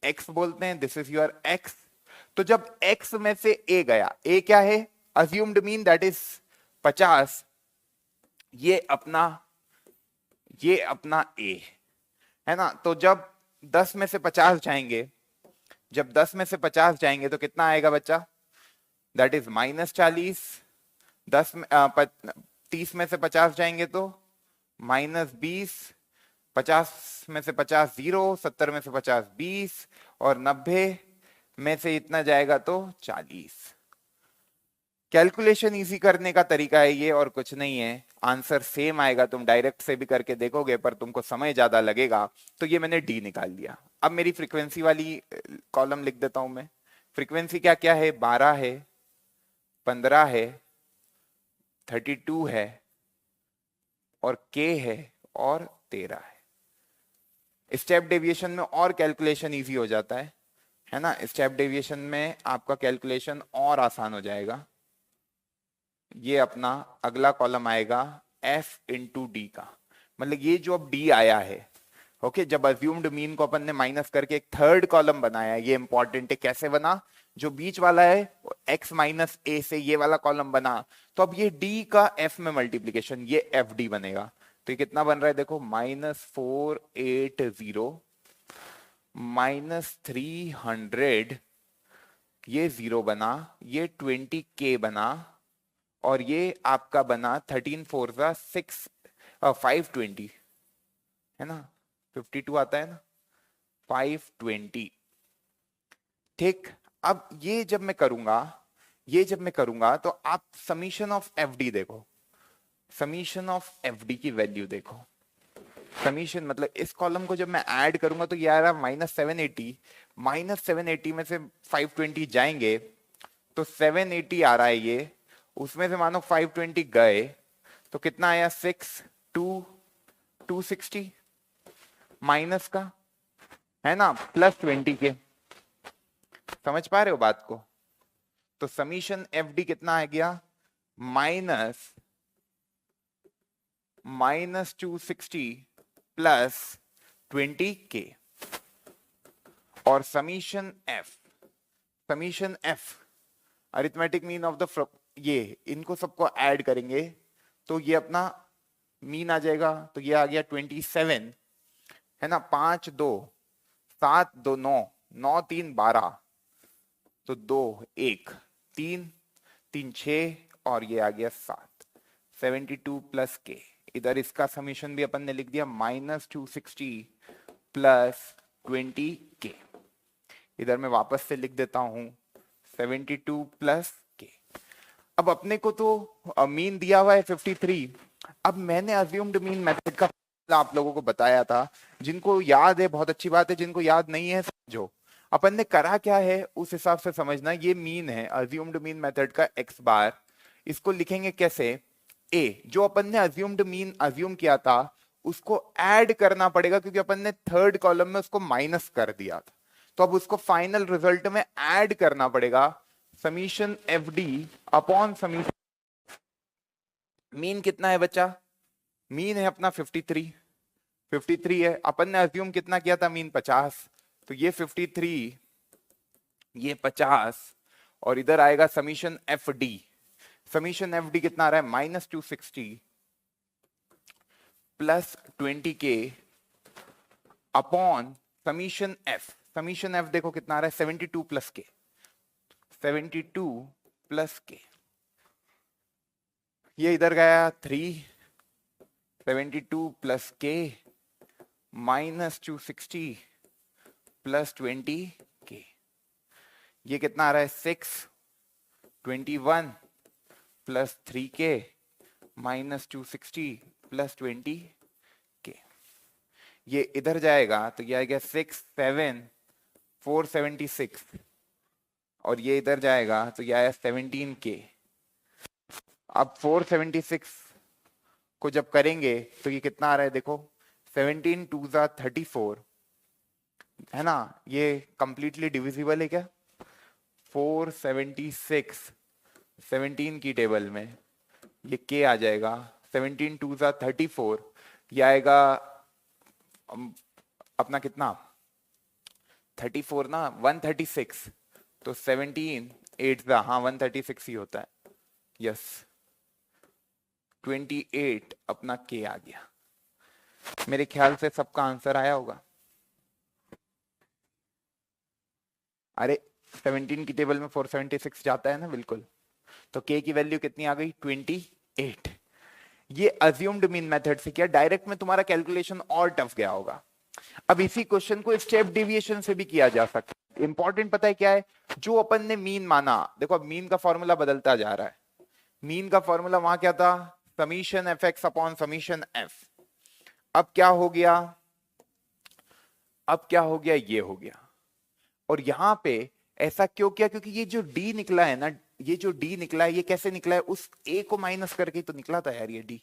एक्स बोलते हैं, दिस इज योर एक्स। तो जब एक्स में से ए गया, ए क्या है, अज्यूम्ड मीन दैट इज 50, ये अपना ए है ना। तो जब 10 में से 50 जाएंगे, जब 10 में से 50 जाएंगे तो कितना आएगा बच्चा, दैट इज -40। 30 में से 50 जाएंगे तो -20, 50 में से 50 0, 70 में से 50 20, और 90 में से इतना जाएगा तो 40। कैलकुलेशन इजी करने का तरीका है ये, और कुछ नहीं है, आंसर सेम आएगा। तुम डायरेक्ट से भी करके देखोगे पर तुमको समय ज्यादा लगेगा। तो ये मैंने डी निकाल लिया। अब मेरी फ्रीक्वेंसी वाली कॉलम लिख देता हूं मैं। फ्रीक्वेंसी क्या क्या है, 12 है, 15 है, 32 है, और के है, और 13 है। स्टेप डेविएशन में और कैलकुलेशन इजी हो जाता है ना। स्टेप डेविएशन में आपका कैलकुलेशन और आसान हो जाएगा। ये अपना अगला कॉलम आएगा f इंटू डी का, मतलब ये जो अब d आया है, ओके, जब अज्यूम्ड मीन को अपन ने माइनस करके एक थर्ड कॉलम बनाया, ये इंपॉर्टेंट है, कैसे बना, जो बीच वाला है x माइनस ए से ये वाला कॉलम बना, तो अब ये d का f में मल्टीप्लीकेशन, ये fd बनेगा। तो ये कितना बन रहा है देखो, -480 -300, ये 0 बना, ये 20k बना, और ये आपका बना 13 4 6 520, है ना, 52 आता है ना, 520। ठीक, अब ये जब मैं करूंगा तो आप समीशन ऑफ एफडी देखो, समीशन ऑफ एफडी की वैल्यू देखो। समीशन मतलब इस कॉलम को जब मैं ऐड करूंगा तो ये आ रहा -780, -780 में से 520 जाएंगे तो 780 आ रहा है ये, उसमें से मानो 520 गए तो कितना आया, 260 माइनस का, है ना, +20 के। समझ पा रहे हो बात को। तो समीशन एफडी कितना आ गया, -260 +20k, और summation F arithmetic mean of the, ये इनको सबको ऐड करेंगे तो ये अपना मीन आ जाएगा। तो ये आ गया 27, है ना, 5 2 7 2 9 9 3 12, तो 2 1 3 3 6, और ये आ गया 7, 72 + k। इधर इसका समीशन भी अपन ने लिख दिया -260 +20k। इधर मैं वापस से लिख देता हूं 72 + k। अब अपने को तो मीन दिया हुआ है 53। अब मैंने अज्यूम्ड मीन मेथड का आप लोगों को बताया था, जिनको याद है बहुत अच्छी बात है, जिनको याद नहीं है समझो। अपन ने करा क्या है उस हिसाब से समझना। ये मीन है, अज्यूम्ड मीन मेथड का एक्स बार। इसको लिखेंगे कैसे? ए, जो अपन ने अज्यूम्ड मीन अज्यूम किया था उसको ऐड करना पड़ेगा, क्योंकि अपन ने थर्ड कॉलम में उसको माइनस कर दिया था, तो अब उसको फाइनल रिजल्ट में ऐड करना पड़ेगा। Summation F D upon summation, mean कितना है बच्चा? मीन है अपना 53, 53 है। अपन ने अज्यूम कितना किया था? मीन 50, तो ये 53, ये 50, और इधर आएगा summation F D. Summation F D कितना आ रहा है? -260 plus 20k upon summation F. Summation F देखो कितना आ रहा है? 72 प्लस के, 72 प्लस के, ये इधर गया 3, 72 प्लस के -260 प्लस 20k, ये कितना आ रहा है? 6, 21 प्लस 3k -260 प्लस 20k, ये इधर जाएगा तो ये आएगा 6, 7, 476, और ये इधर जाएगा तो ये आया 17k। अब 476 को जब करेंगे तो ये कितना आ रहा है? देखो 17 2 जा 34 है ना, ये कंप्लीटली डिविजिबल है क्या? 476 17 की टेबल में ये k आ जाएगा, 17 2 जा 34, ये आएगा अपना कितना? 34 ना, 136, तो 17 8 जा, हाँ 136 ही होता है, यस 28 अपना k आ गया। मेरे ख्याल से सबका आंसर आया होगा। अरे 17 की टेबल में 476 जाता है ना, बिल्कुल। तो k की वैल्यू कितनी आ गई? 28। ये अज्यूम्ड मीन मेथड से किया, डायरेक्ट में तुम्हारा कैलकुलेशन और टफ गया होगा। अब इसी क्वेश्चन को स्टेप डेविएशन से भी किया जा सकता है। इंपॉर्टेंट पता है क्या है? जो अपन ने मीन माना, देखो अब मीन का फॉर्मूला बदलता जा रहा है। मीन का फॉर्मूला वहां क्या था? Summation F x upon summation F. अब क्या हो गया? अब क्या हो गया? ये हो गया। और यहां पे ऐसा क्यों किया? क्योंकि ये जो डी निकला है ना, ये जो डी निकला है, ये कैसे निकला है? उस ए को माइनस करके तो निकला था यार ये डी।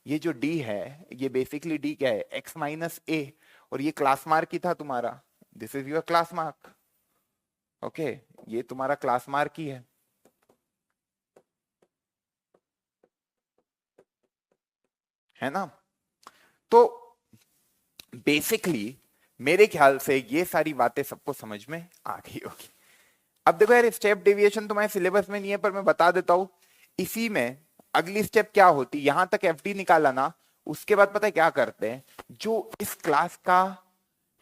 ये जो डी है, ये बेसिकली डी क्या है? एक्स माइनस ए, और ये क्लास मार्क ही था तुम्हारा। This is your class mark, okay, ये तुम्हारा क्लास मार्क ही है ना? तो बेसिकली मेरे ख्याल से ये सारी बातें सबको समझ में आ गई होगी। अब देखो यार, स्टेप डेविएशन तुम्हारे सिलेबस में नहीं है, पर मैं बता देता हूं। इसी में अगली स्टेप क्या होती, यहां तक एफडी निकाला ना, उसके बाद पता है क्या करते हैं? जो इस क्लास का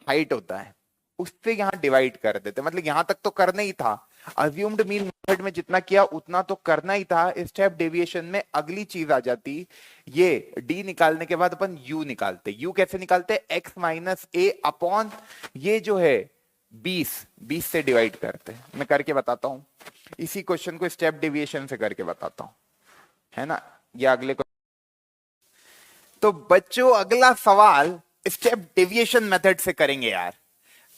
हाइट होता है उससे यहां डिवाइड कर देते हैं। मतलब यहां तक तो करना ही था, अज्यूम्ड मीन मेथड में जितना किया उतना तो करना ही था। स्टेप डेविएशन में अगली चीज आ जाती, ये डी निकालने के बाद अपन यू निकालते। यू कैसे निकालते? एक्स माइनस ए अपॉन ये जो है 20 से डिवाइड करते हैं। मैं करके बताता हूं, इसी क्वेश्चन को स्टेप डेविएशन से करके बताता हूं, है ना? ये अगले को। तो बच्चों अगला सवाल स्टेप डेविएशन मेथड से करेंगे यार।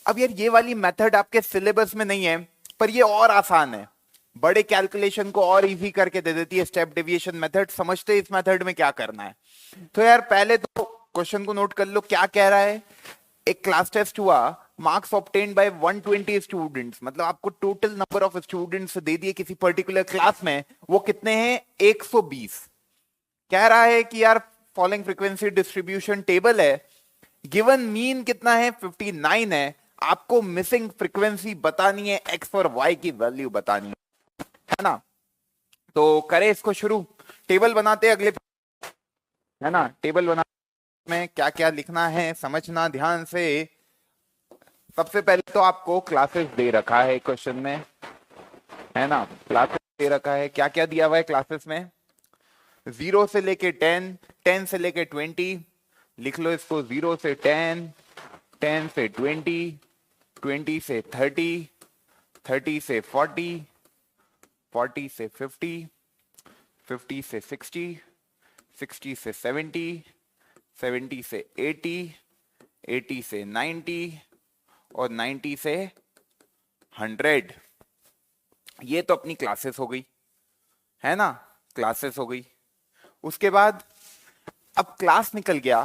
अब यार ये वाली मेथड आपके सिलेबस में नहीं है, पर ये और आसान है, बड़े कैलकुलेशन को और इजी करके दे देती है स्टेप डेविएशन मेथड। समझते इस मेथड में क्या करना है? तो यार पहले तो क्वेश्चन को नोट कर लो, क्या कह रहा है? एक क्लास टेस्ट हुआ, मार्क्स ऑब्टेन्ड बाय 120 स्टूडेंट्स, मतलब आपको total number of students they दिए किसी पर्टिकुलर क्लास में, वो कितने हैं? 120। कह रहा है कि यार फॉलोइंग फ्रीक्वेंसी डिस्ट्रीब्यूशन टेबल है, गिवन मीन कितना है? 59 है। आपको मिसिंग फ्रीक्वेंसी बतानी है, एक्स और वाई की वैल्यू बतानी है ना? तो करें इसको शुरू, टेबल बनाते हैं अगले, है ना? टेबल बना में क्या क्या लिखना है समझना ध्यान से। सबसे पहले तो आपको क्लासेस दे रखा है क्वेश्चन में, है ना? क्लासेस दे रखा है, क्या क्या दिया हुआ है क्लासेस में? 0 से लेके 10, 10 से लेके 20, लिख लो इसको। 0 से 10, 10 से 20, 20 से 30, 30 से 40, 40 से 50, 50 से 60, 60 से 70, 70 से 80, 80 से 90 और 90 से 100। ये तो अपनी क्लासेस हो गई, है ना, क्लासेस हो गई। उसके बाद अब क्लास निकल गया,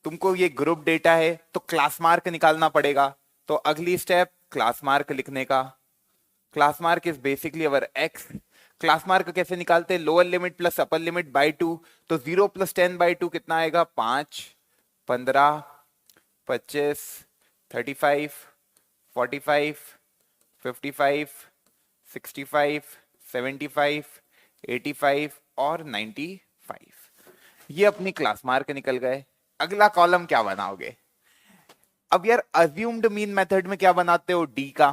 तुमको ये ग्रुप डेटा है तो क्लास मार्क निकालना पड़ेगा। तो अगली स्टेप क्लास मार्क लिखने का। Class mark is basically our x. Class mark कैसे निकालते हैं, lower limit plus upper limit by 2। तो 0 + 10 बाय 2 कितना आएगा, 5, 15, 25, 35, 45, 55, 65, 75, 85 और 95। ये अपनी क्लास मार्क निकल गए। अगला कॉलम क्या बनाओगे? अब यार अज्यूम्ड मीन मेथड में क्या बनाते हो, डी का,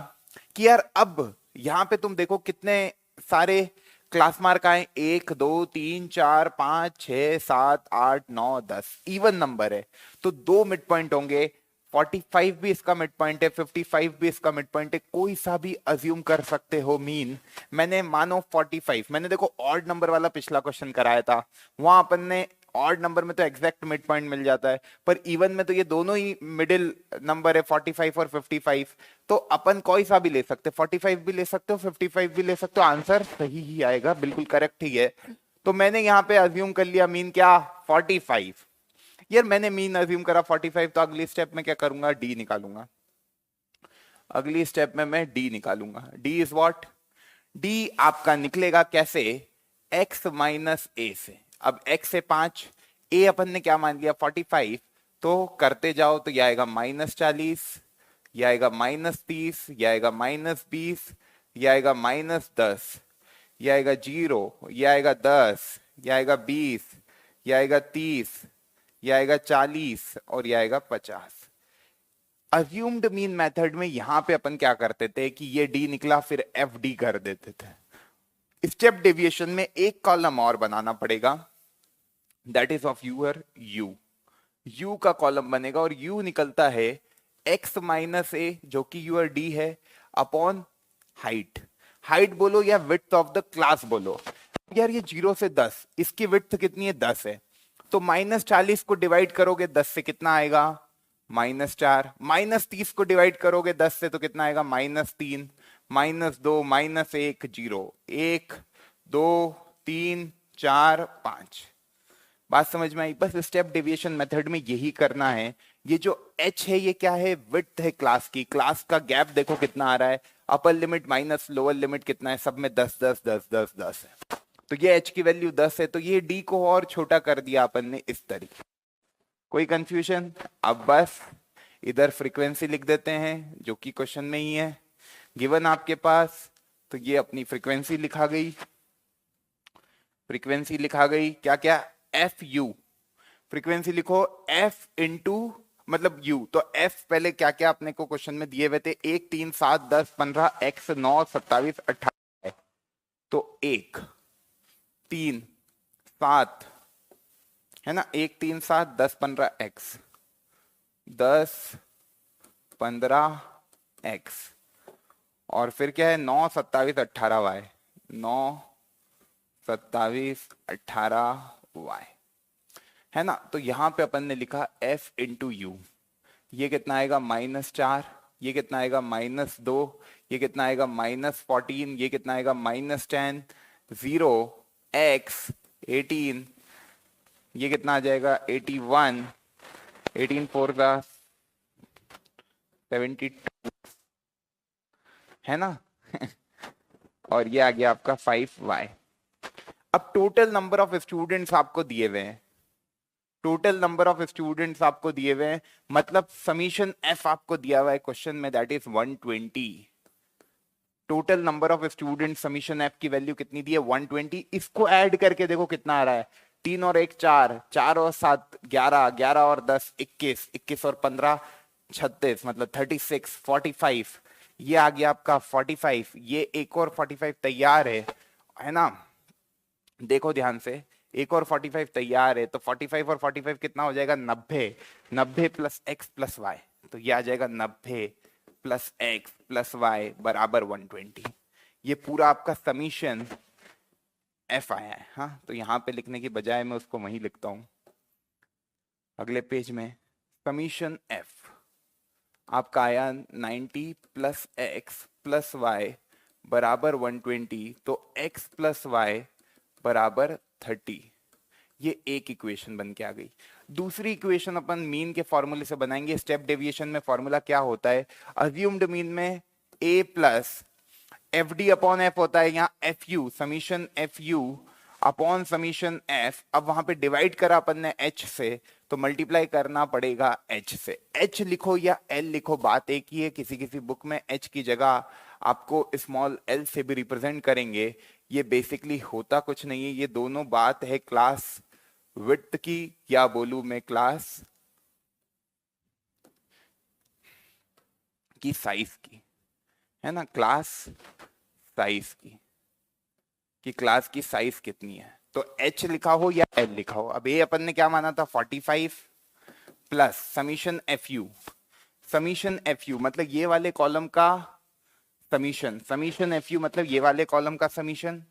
कि यार अब यहां पे तुम देखो कितने सारे क्लास मार्क आए, 1 2 3 4 5 6 7 8 9 10, इवन नंबर है तो 2 मिड पॉइंट होंगे। 45 भी इसका मिड पॉइंट है, 55 भी इसका मिड पॉइंट है, कोई सा भी अज्यूम कर सकते हो मीन। मैंने मानो 45, मैंने देखो ऑड नंबर वाला पिछला क्वेश्चन कराया था, वहां अपन ने ऑड नंबर में तो एग्जैक्ट मिड पॉइंट मिल जाता है, पर इवन में तो ये दोनों ही मिडिल नंबर है, 45 और 55। तो अपन कोई सा भी ले सकते, 45 भी ले सकते हो, 55 भी ले सकते हो, आंसर सही ही आएगा, बिल्कुल करेक्ट ही है। तो मैंने यहाँ पे अज्यूम कर लिया मीन क्या, 45। यार मैंने मीन अज्यूम करा 45, तो अगली स्टेप में क्या करूंगा, डी निकालूंगा। अगली स्टेप में मैं डी निकालूंगा। डी इज व्हाट, डी आपका निकलेगा कैसे, x माइनस ए से। अब x से 5, a अपन ने क्या मान लिया 45, तो करते जाओ तो यह आएगा -40, यह आएगा -30, यह आएगा -20, यह आएगा -10, यह आएगा 0, यह आएगा 10, यह आएगा 20, यह आएगा 30, यह आएगा 40 और यह आएगा 50। अज्यूम्ड मीन मेथड में यहां पे अपन क्या करते थे कि ये डी निकला फिर एफ डी कर देते थे। स्टेप डेविएशन में एक कॉलम और बनाना पड़ेगा, that is of your you. You का कॉलम बनेगा और यू निकलता है x माइनस ए, जो कि यूअर डी है, अपॉन हाइट। हाइट बोलो या विड्थ ऑफ द क्लास बोलो। यार ये 0 से 10, इसकी विड्थ कितनी है, 10 है, तो -40 को डिवाइड करोगे 10 से कितना आएगा, -4। -30 को डिवाइड करोगे 10 से तो कितना आएगा, -3, -2, -1, 0, 1 2 3 4 5। बात समझ में आई? बस स्टेप डेविएशन मेथड में यही करना है। ये जो h है ये क्या है, विड्थ है क्लास की। क्लास का गैप देखो कितना आ रहा है, upper limit minus lower limit कितना है, सब में 10 10 10 10 10 है, तो ये h की वैल्यू 10 है, तो ये d को और छोटा कर दिया अपन ने इस तरीके। कोई कंफ्यूजन? अब बस इधर फ्रीक्वेंसी लिख देते हैं जो कि क्वेश्चन में ही है गिवन आपके पास। तो ये अपनी फ्रीक्वेंसी लिखा गई, फ्रीक्वेंसी लिखा गई क्या क्या, एफ यू। फ्रीक्वेंसी लिखो f इंटू मतलब u, तो f पहले क्या क्या अपने को क्वेश्चन में दिए हुए थे, 1 3 7 10 15 x 9 27 18 है, तो 1 3 7 है ना, 1 3 7 10 15 x, 10 15 x, और फिर क्या है 9 27 18 y, 9 27 18 y, है ना। तो यहां पे अपन ने लिखा f इंटू यू, ये कितना आएगा -4, ये कितना आएगा -2, ये कितना आएगा -14, ये कितना आएगा -10, 0 x 18, ये कितना आ जाएगा 81, 18 4 का 72, है ना और ये आ गया आपका 5y। अब टोटल नंबर ऑफ स्टूडेंट्स आपको दिए हुए हैं, टोटल नंबर ऑफ स्टूडेंट्स आपको दिए हुए हैं, मतलब समीशन एफ आपको दिया हुआ है क्वेश्चन में, that is 120। Total number of student summation F की वैल्यू कितनी दी है, 120। इसको ऐड करके देखो कितना आ रहा है, 3 और 1 4, 4 और 7 11, 11 और 10 21, 21 और 15 36, मतलब 36, 45, ये आ गया आपका 45, ये एक और 45 तैयार है ना। देखो ध्यान से, एक और 45 तैयार है, तो 45 और 45 कितना हो जाएगा, 90, 90 प्लस x प्लस वाई, तो ये आ जाएगा 90 प्लस x प्लस वाई बराबर 120। ये पूरा आपका समीशन f आया है। हाँ, तो यहाँ पे लिखने की बजाय मैं उसको वहीं लिखता हूँ, अगले पेज में समीशन एफ आपका आया 90 प्लस एक्स प्लस वाई बराबर 120, तो x प्लस वाई बराबर 30। ये एक इक्वेशन बन के आ गई। दूसरी इक्वेशन अपन मीन के फॉर्मूले से बनाएंगे। स्टेप डेविएशन में फॉर्मूला क्या होता है? अज्यूम्ड मीन में a plus F D upon F होता है, यहाँ F you summation F U upon summation F. अब वहां पे डिवाइड करा अपन ने h से, तो मल्टीप्लाई करना पड़ेगा h से। h लिखो या l लिखो, बात एक ही है। किसी किसी बुक में h की जगह आपको स्मॉल l से भी रिप्रेजेंट करेंगे। ये बेसिकली होता कुछ नहीं है, ये दोनों बात है क्लास विड्थ की, या बोलूं मैं क्लास की साइज की, है ना, क्लास साइज की, कि क्लास की साइज कितनी है। तो h लिखा हो या l लिखा हो। अब ये अपन ने क्या माना था? 45 plus summation F you. Summation F you मतलब ये वाले कॉलम का समीशन, समीशन एफ यू मतलब ये वाले कॉलम का समीशन,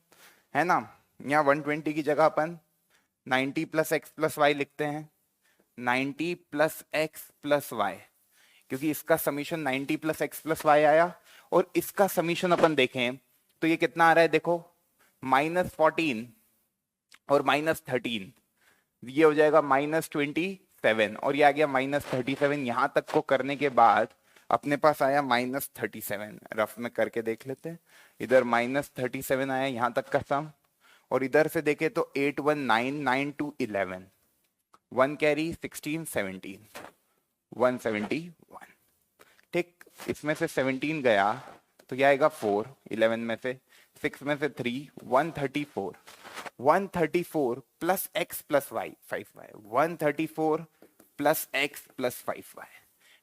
है ना। यहाँ 120 की जगह अपन 90 प्लस एक्स प्लस वाई लिखते हैं। 90 प्लस एक्स प्लस वाई, क्योंकि इसका summation 90 plus x plus y आया, और इसका समीशन अपन देखें तो ये कितना आ रहा है, देखो -14 और -13, ये हो जाएगा -27, और ये आ गया -37। यहां तक को करने के बाद अपने पास आया -37। रफ में करके देख लेते हैं। इधर -37 आया यहाँ तक का सम, और इधर से देखे तो 8 1 9 9 2 11, 1 कैरी 16 17, 171। ठीक, इसमें से 17 गया तो क्या आएगा 4, 11 में से 6 में से 3, 134। 134 plus x plus y 5y, 134 plus x plus 5y।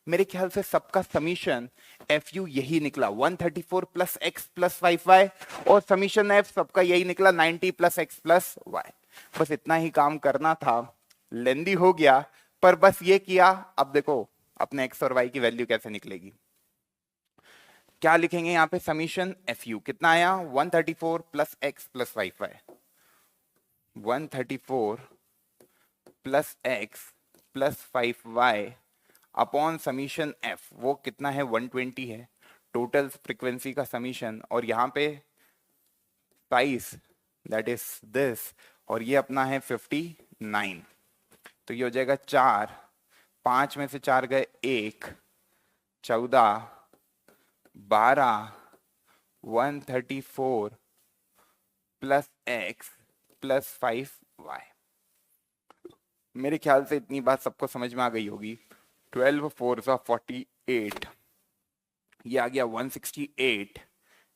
मेरे ख्याल से सबका समीशन एफ यू यही निकला, 134 प्लस एक्स प्लस 5y, और समीशन एफ सबका यही निकला 90 प्लस एक्स प्लस वाई। बस इतना ही काम करना था, लेंदी हो गया, पर बस ये किया। अब देखो अपने एक्स और वाई की वैल्यू कैसे निकलेगी। क्या लिखेंगे यहाँ पे? समीशन एफ यू कितना आया? 134 plus x plus 5y, 134 plus x plus 5y upon summation F, वो कितना है? 120 है टोटल फ्रीक्वेंसी का समीशन, और यहाँ पे साइज दैट इज दिस, और ये अपना है 59। तो ये हो जाएगा 4, 5 में से 4 गए 1, 14, 12, 134 प्लस एक्स प्लस 5y। मेरे ख्याल से इतनी बात सबको समझ में आ गई होगी। 12 4 48, ये आ गया 168,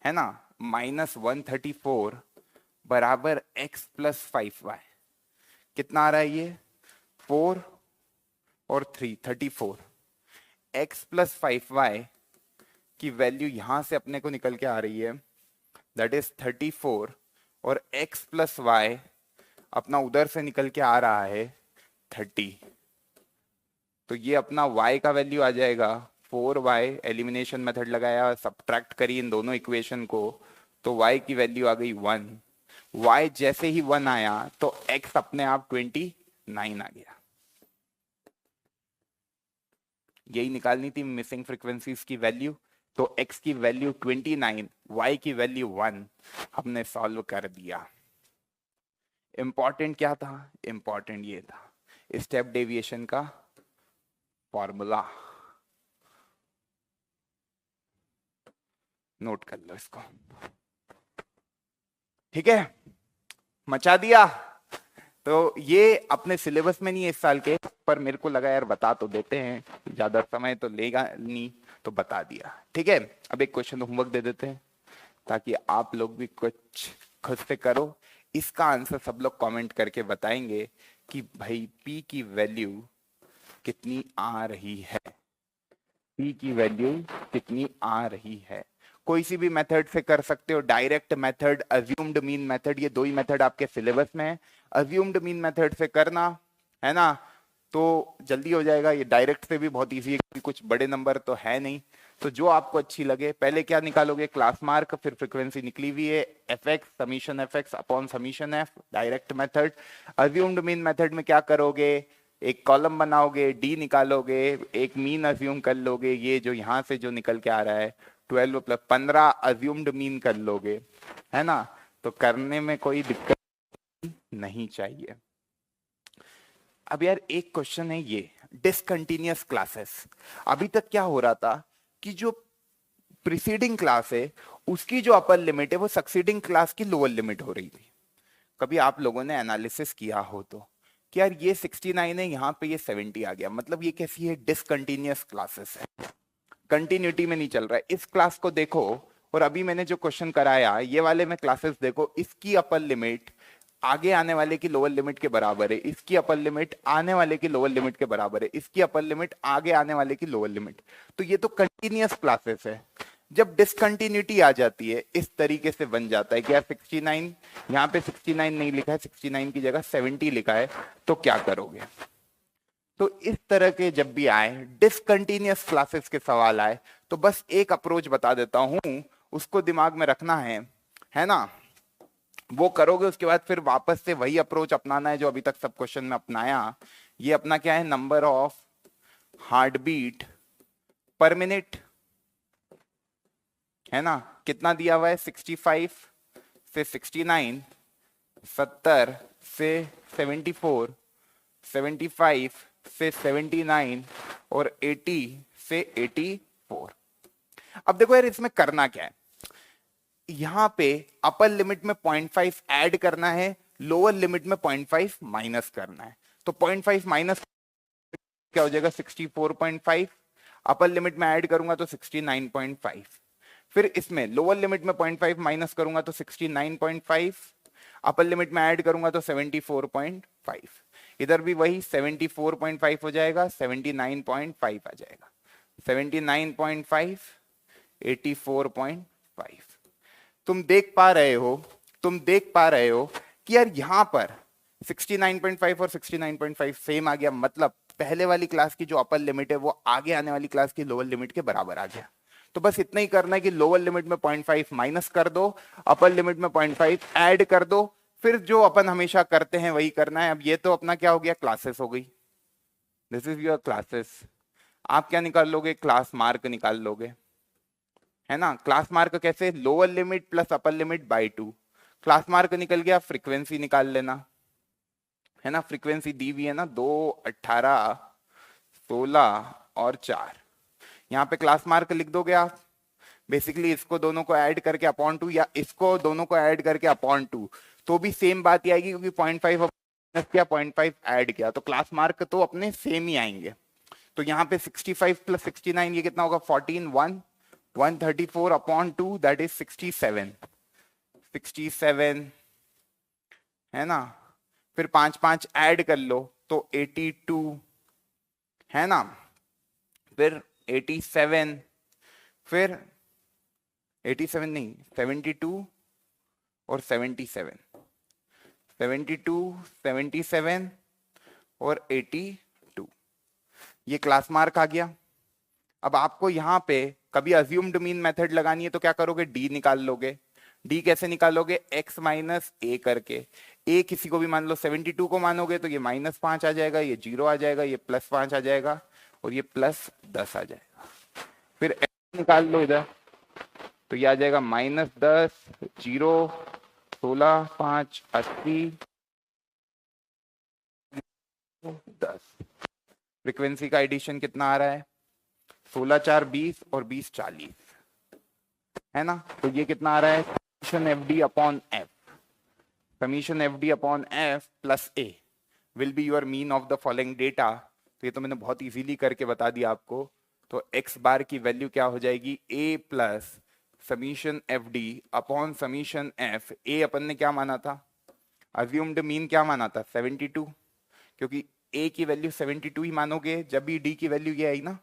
है ना, -134 बराबर x प्लस 5y। कितना आ रहा है ये? 4 और 3 34। x प्लस 5y की वैल्यू यहां से अपने को निकल के आ रही है, दैट इज 34, और x प्लस वाई अपना उधर से निकल के आ रहा है 30। तो ये अपना y का वैल्यू आ जाएगा 4y। एलिमिनेशन मेथड लगाया, सब्ट्रैक्ट करी इन दोनों इक्वेशन को, तो y की वैल्यू आ गई 1। y जैसे ही 1 आया तो x अपने आप 29 आ गया। यही निकालनी थी मिसिंग फ्रीक्वेंसीज की वैल्यू। तो x की वैल्यू 29, y की वैल्यू 1, हमने सॉल्व कर दिया। इंपॉर्टेंट क्या था? इंपॉर्टेंट ये था स्टेप डेविएशन का फॉर्मूला। नोट कर लो इसको, ठीक है। मचा दिया। तो ये अपने सिलेबस में नहीं है इस साल के, पर मेरे को लगा यार बता तो देते हैं, ज्यादा समय तो लेगा नहीं, तो बता दिया, ठीक है। अब एक क्वेश्चन होमवर्क दे देते हैं ताकि आप लोग भी कुछ खुद से करो। इसका आंसर सब लोग कमेंट करके बताएंगे कि भाई P की वैल्यू कितनी आ रही है, P की वैल्यू कितनी आ रही है। कोई सी भी मेथड से कर सकते हो, direct method, assumed mean method, ये दो ही मेथड आपके सिलेबस में है। अज्यूम्ड मीन मेथड से करना है ना, तो जल्दी हो जाएगा। ये डायरेक्ट से भी बहुत इजी है क्योंकि कुछ बड़े नंबर तो है नहीं। तो जो आपको अच्छी लगे, पहले क्या निकालोगे? क्लास मार्क, फिर फ्रीक्वेंसी निकली हुई है, F x summation F x upon summation F, direct method. Assumed mean method में क्या करोगे? एक कॉलम बनाओगे, डी निकालोगे, एक मीन अज्यूम कर लोगे, ये जो यहां से जो निकल के आ रहा है 12 प्लस 15 अज्यूम्ड मीन कर लोगे, है ना। तो करने में कोई दिक्कत नहीं चाहिए। अब यार एक क्वेश्चन है ये डिसकंटिन्यूअस क्लासेस। अभी तक क्या हो रहा था कि जो प्रीसीडिंग क्लास है उसकी जो अपर लिमिट है वो सक्सीडिंग क्लास की लोअर लिमिट हो रही थी। कभी आप लोगों ने एनालिसिस किया हो तो कि यार ये 69 है, यहाँ पे ये 70 आ गया, मतलब ये कैसी है, डिसकंटिन्यूअस क्लासेस है, कंटिन्यूटी में नहीं चल रहा है। इस क्लास को देखो और अभी मैंने जो क्वेश्चन कराया ये वाले में क्लासेस देखो, इसकी अपर लिमिट आगे आने वाले की लोअर लिमिट के बराबर है, इसकी अपर लिमिट आने वाले की लोअर लिमिट के बराबर है, इसकी अपर लिमिट आगे आने वाले की लोअर लिमिट। तो ये तो कंटिन्यूअस क्लासेस है। जब डिसकंटिन्यूटी आ जाती है इस तरीके से बन जाता है कि यार 69, यहाँ पे 69 नहीं लिखा है, 69 की जगह 70 लिखा है, तो क्या करोगे। तो इस तरह के जब भी आए डिसकंटिन्यूअस क्लासेस के सवाल आए तो बस एक अप्रोच बता देता हूं, उसको दिमाग में रखना है ना। वो करोगे उसके बाद फिर वापस से वही अप्रोच अपनाना है जो अभी तक सब क्वेश्चन में अपनाया। ये अपना क्या है, number of heart beat per minute, है ना। कितना दिया हुआ है, 65 से 69, 70 से 74, 75 से 79 और 80 से 84। अब देखो यार इसमें करना क्या है, यहां पे अपर लिमिट में 0.5 ऐड करना है, लोअर लिमिट में 0.5 माइनस करना है। तो 0.5 माइनस क्या हो जाएगा, 64.5, अपर लिमिट में ऐड करूंगा तो 69.5, फिर इसमें लोअर लिमिट में 0.5 माइनस करूंगा तो 69.5, अपर लिमिट में ऐड करूंगा तो 74.5, इधर भी वही 74.5 हो जाएगा, 79.5 आ जाएगा, 79.5, 84.5। तुम देख पा रहे हो कि यार यहां पर 69.5 और 69.5 सेम आ गया, मतलब पहले वाली क्लास की जो अपर लिमिट है वो आगे आने वाली क्लास की लोअर लिमिट के बराबर आ गया। तो बस इतना ही करना है कि लोअर लिमिट में 0.5 माइनस कर दो, अपर लिमिट में 0.5 ऐड कर दो, फिर जो अपन हमेशा करते हैं वही करना है। अब ये तो अपना क्या हो गया, क्लासेस हो गई, दिस इज योर क्लासेस। आप क्या निकाल लोगे, क्लास मार्क निकाल लोगे, है ना। क्लास मार्क कैसे, lower limit plus upper limit by 2, class mark निकल गया, फ्रीक्वेंसी निकाल लेना, है ना। फ्रीक्वेंसी दी हुई है ना, 2, 18, 16 और 4, यहाँ पे क्लास मार्क लिख दोगे आप। बेसिकली इसको दोनों को ऐड करके अपॉन 2 या इसको दोनों को ऐड करके अपॉन 2 तो भी सेम बात ही आएगी, क्योंकि 0.5 माइनस किया, 0.5 ऐड किया, तो क्लास मार्क तो अपने सेम ही आएंगे। तो यहाँ पे 65 प्लस 69 ये कितना होगा, 14, 134 अपॉन 2 दैट इज 67, है ना। फिर 5 ऐड कर लो तो 82, है ना। फिर 87, फिर 87 नहीं, 72 और 77, 77 और 82, ये क्लास मार्क आ गया। अब आपको यहां पे कभी अज्यूम्ड मीन मेथड लगानी है तो क्या करोगे, डी निकाल लोगे। डी कैसे निकालोगे, x माइनस ए करके, ए किसी को भी मान लो, 72 को मानोगे तो ये -5 आ जाएगा, ये 0 आ जाएगा, ये +5 आ जाएगा और ये +10 आ जाएगा। फिर x निकाल लो इधर तो ये आ जाएगा -10, 0, 16, 5, 80, 10। फ्रीक्वेंसी का एडिशन कितना आ रहा है, 16 4 20 और 20 40, है ना। तो ये कितना आ रहा है, summation F D upon F, summation F D upon F plus A will be your mean of the following data. तो ये तो मैंने बहुत इजीली करके बता दिया आपको। तो एक्स बार की वैल्यू क्या हो जाएगी, A plus summation F D upon summation F. A अपन ने क्या माना था, अज्यूम्ड मीन क्या माना था, 72, क्योंकि ए की वैल्यू 72 ही मानोगे जब भी डी की वैल्यू ये आई ना,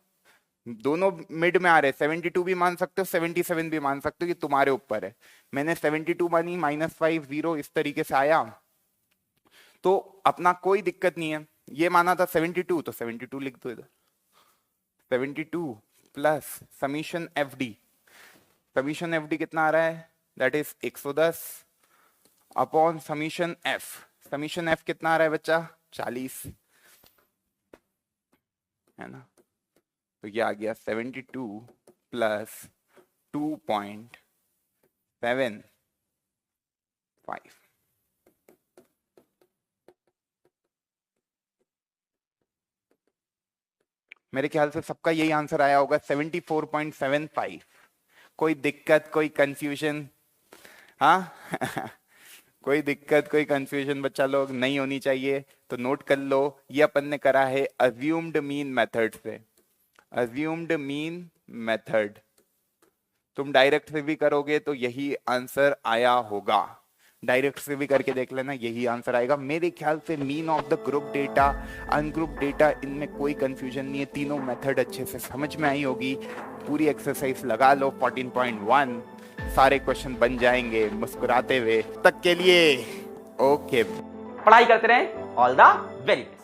दोनों मिड में आ रहे, 72 भी मान सकते हो, 77 भी मान सकते हो, ये तुम्हारे ऊपर है। मैंने 72 मानी, -5 0 इस तरीके से आया तो अपना कोई दिक्कत नहीं है। ये माना था 72 तो 72 लिख दो इधर, 72 plus summation F D, summation F D कितना आ रहा है, that is 110 upon summation F, summation F कितना आ रहा है बच्चा, 40, है ना, तो ये आ गया 72 प्लस 2.75। मेरे ख्याल से सबका यही आंसर आया होगा 74.75। कोई दिक्कत, कोई कंफ्यूजन? हाँ कोई दिक्कत, कोई कंफ्यूजन बच्चा लोग नहीं होनी चाहिए, तो नोट कर लो। ये अपन ने करा है अज्यूम्ड मीन मेथड से। अज्यूम्ड मीन मेथड तुम डायरेक्ट से भी करोगे तो यही आंसर आया होगा, डायरेक्ट से भी करके देख लेना, यही आंसर आएगा मेरे ख्याल से। Mean of the group data, ungroup data, इनमें कोई कंफ्यूजन नहीं है, तीनों मेथड अच्छे से समझ में आई होगी। पूरी एक्सरसाइज लगा लो 14.1, सारे क्वेश्चन बन जाएंगे मुस्कुराते हुए। तक के लिए ओके, पढ़ाई करते रहें। All the very best.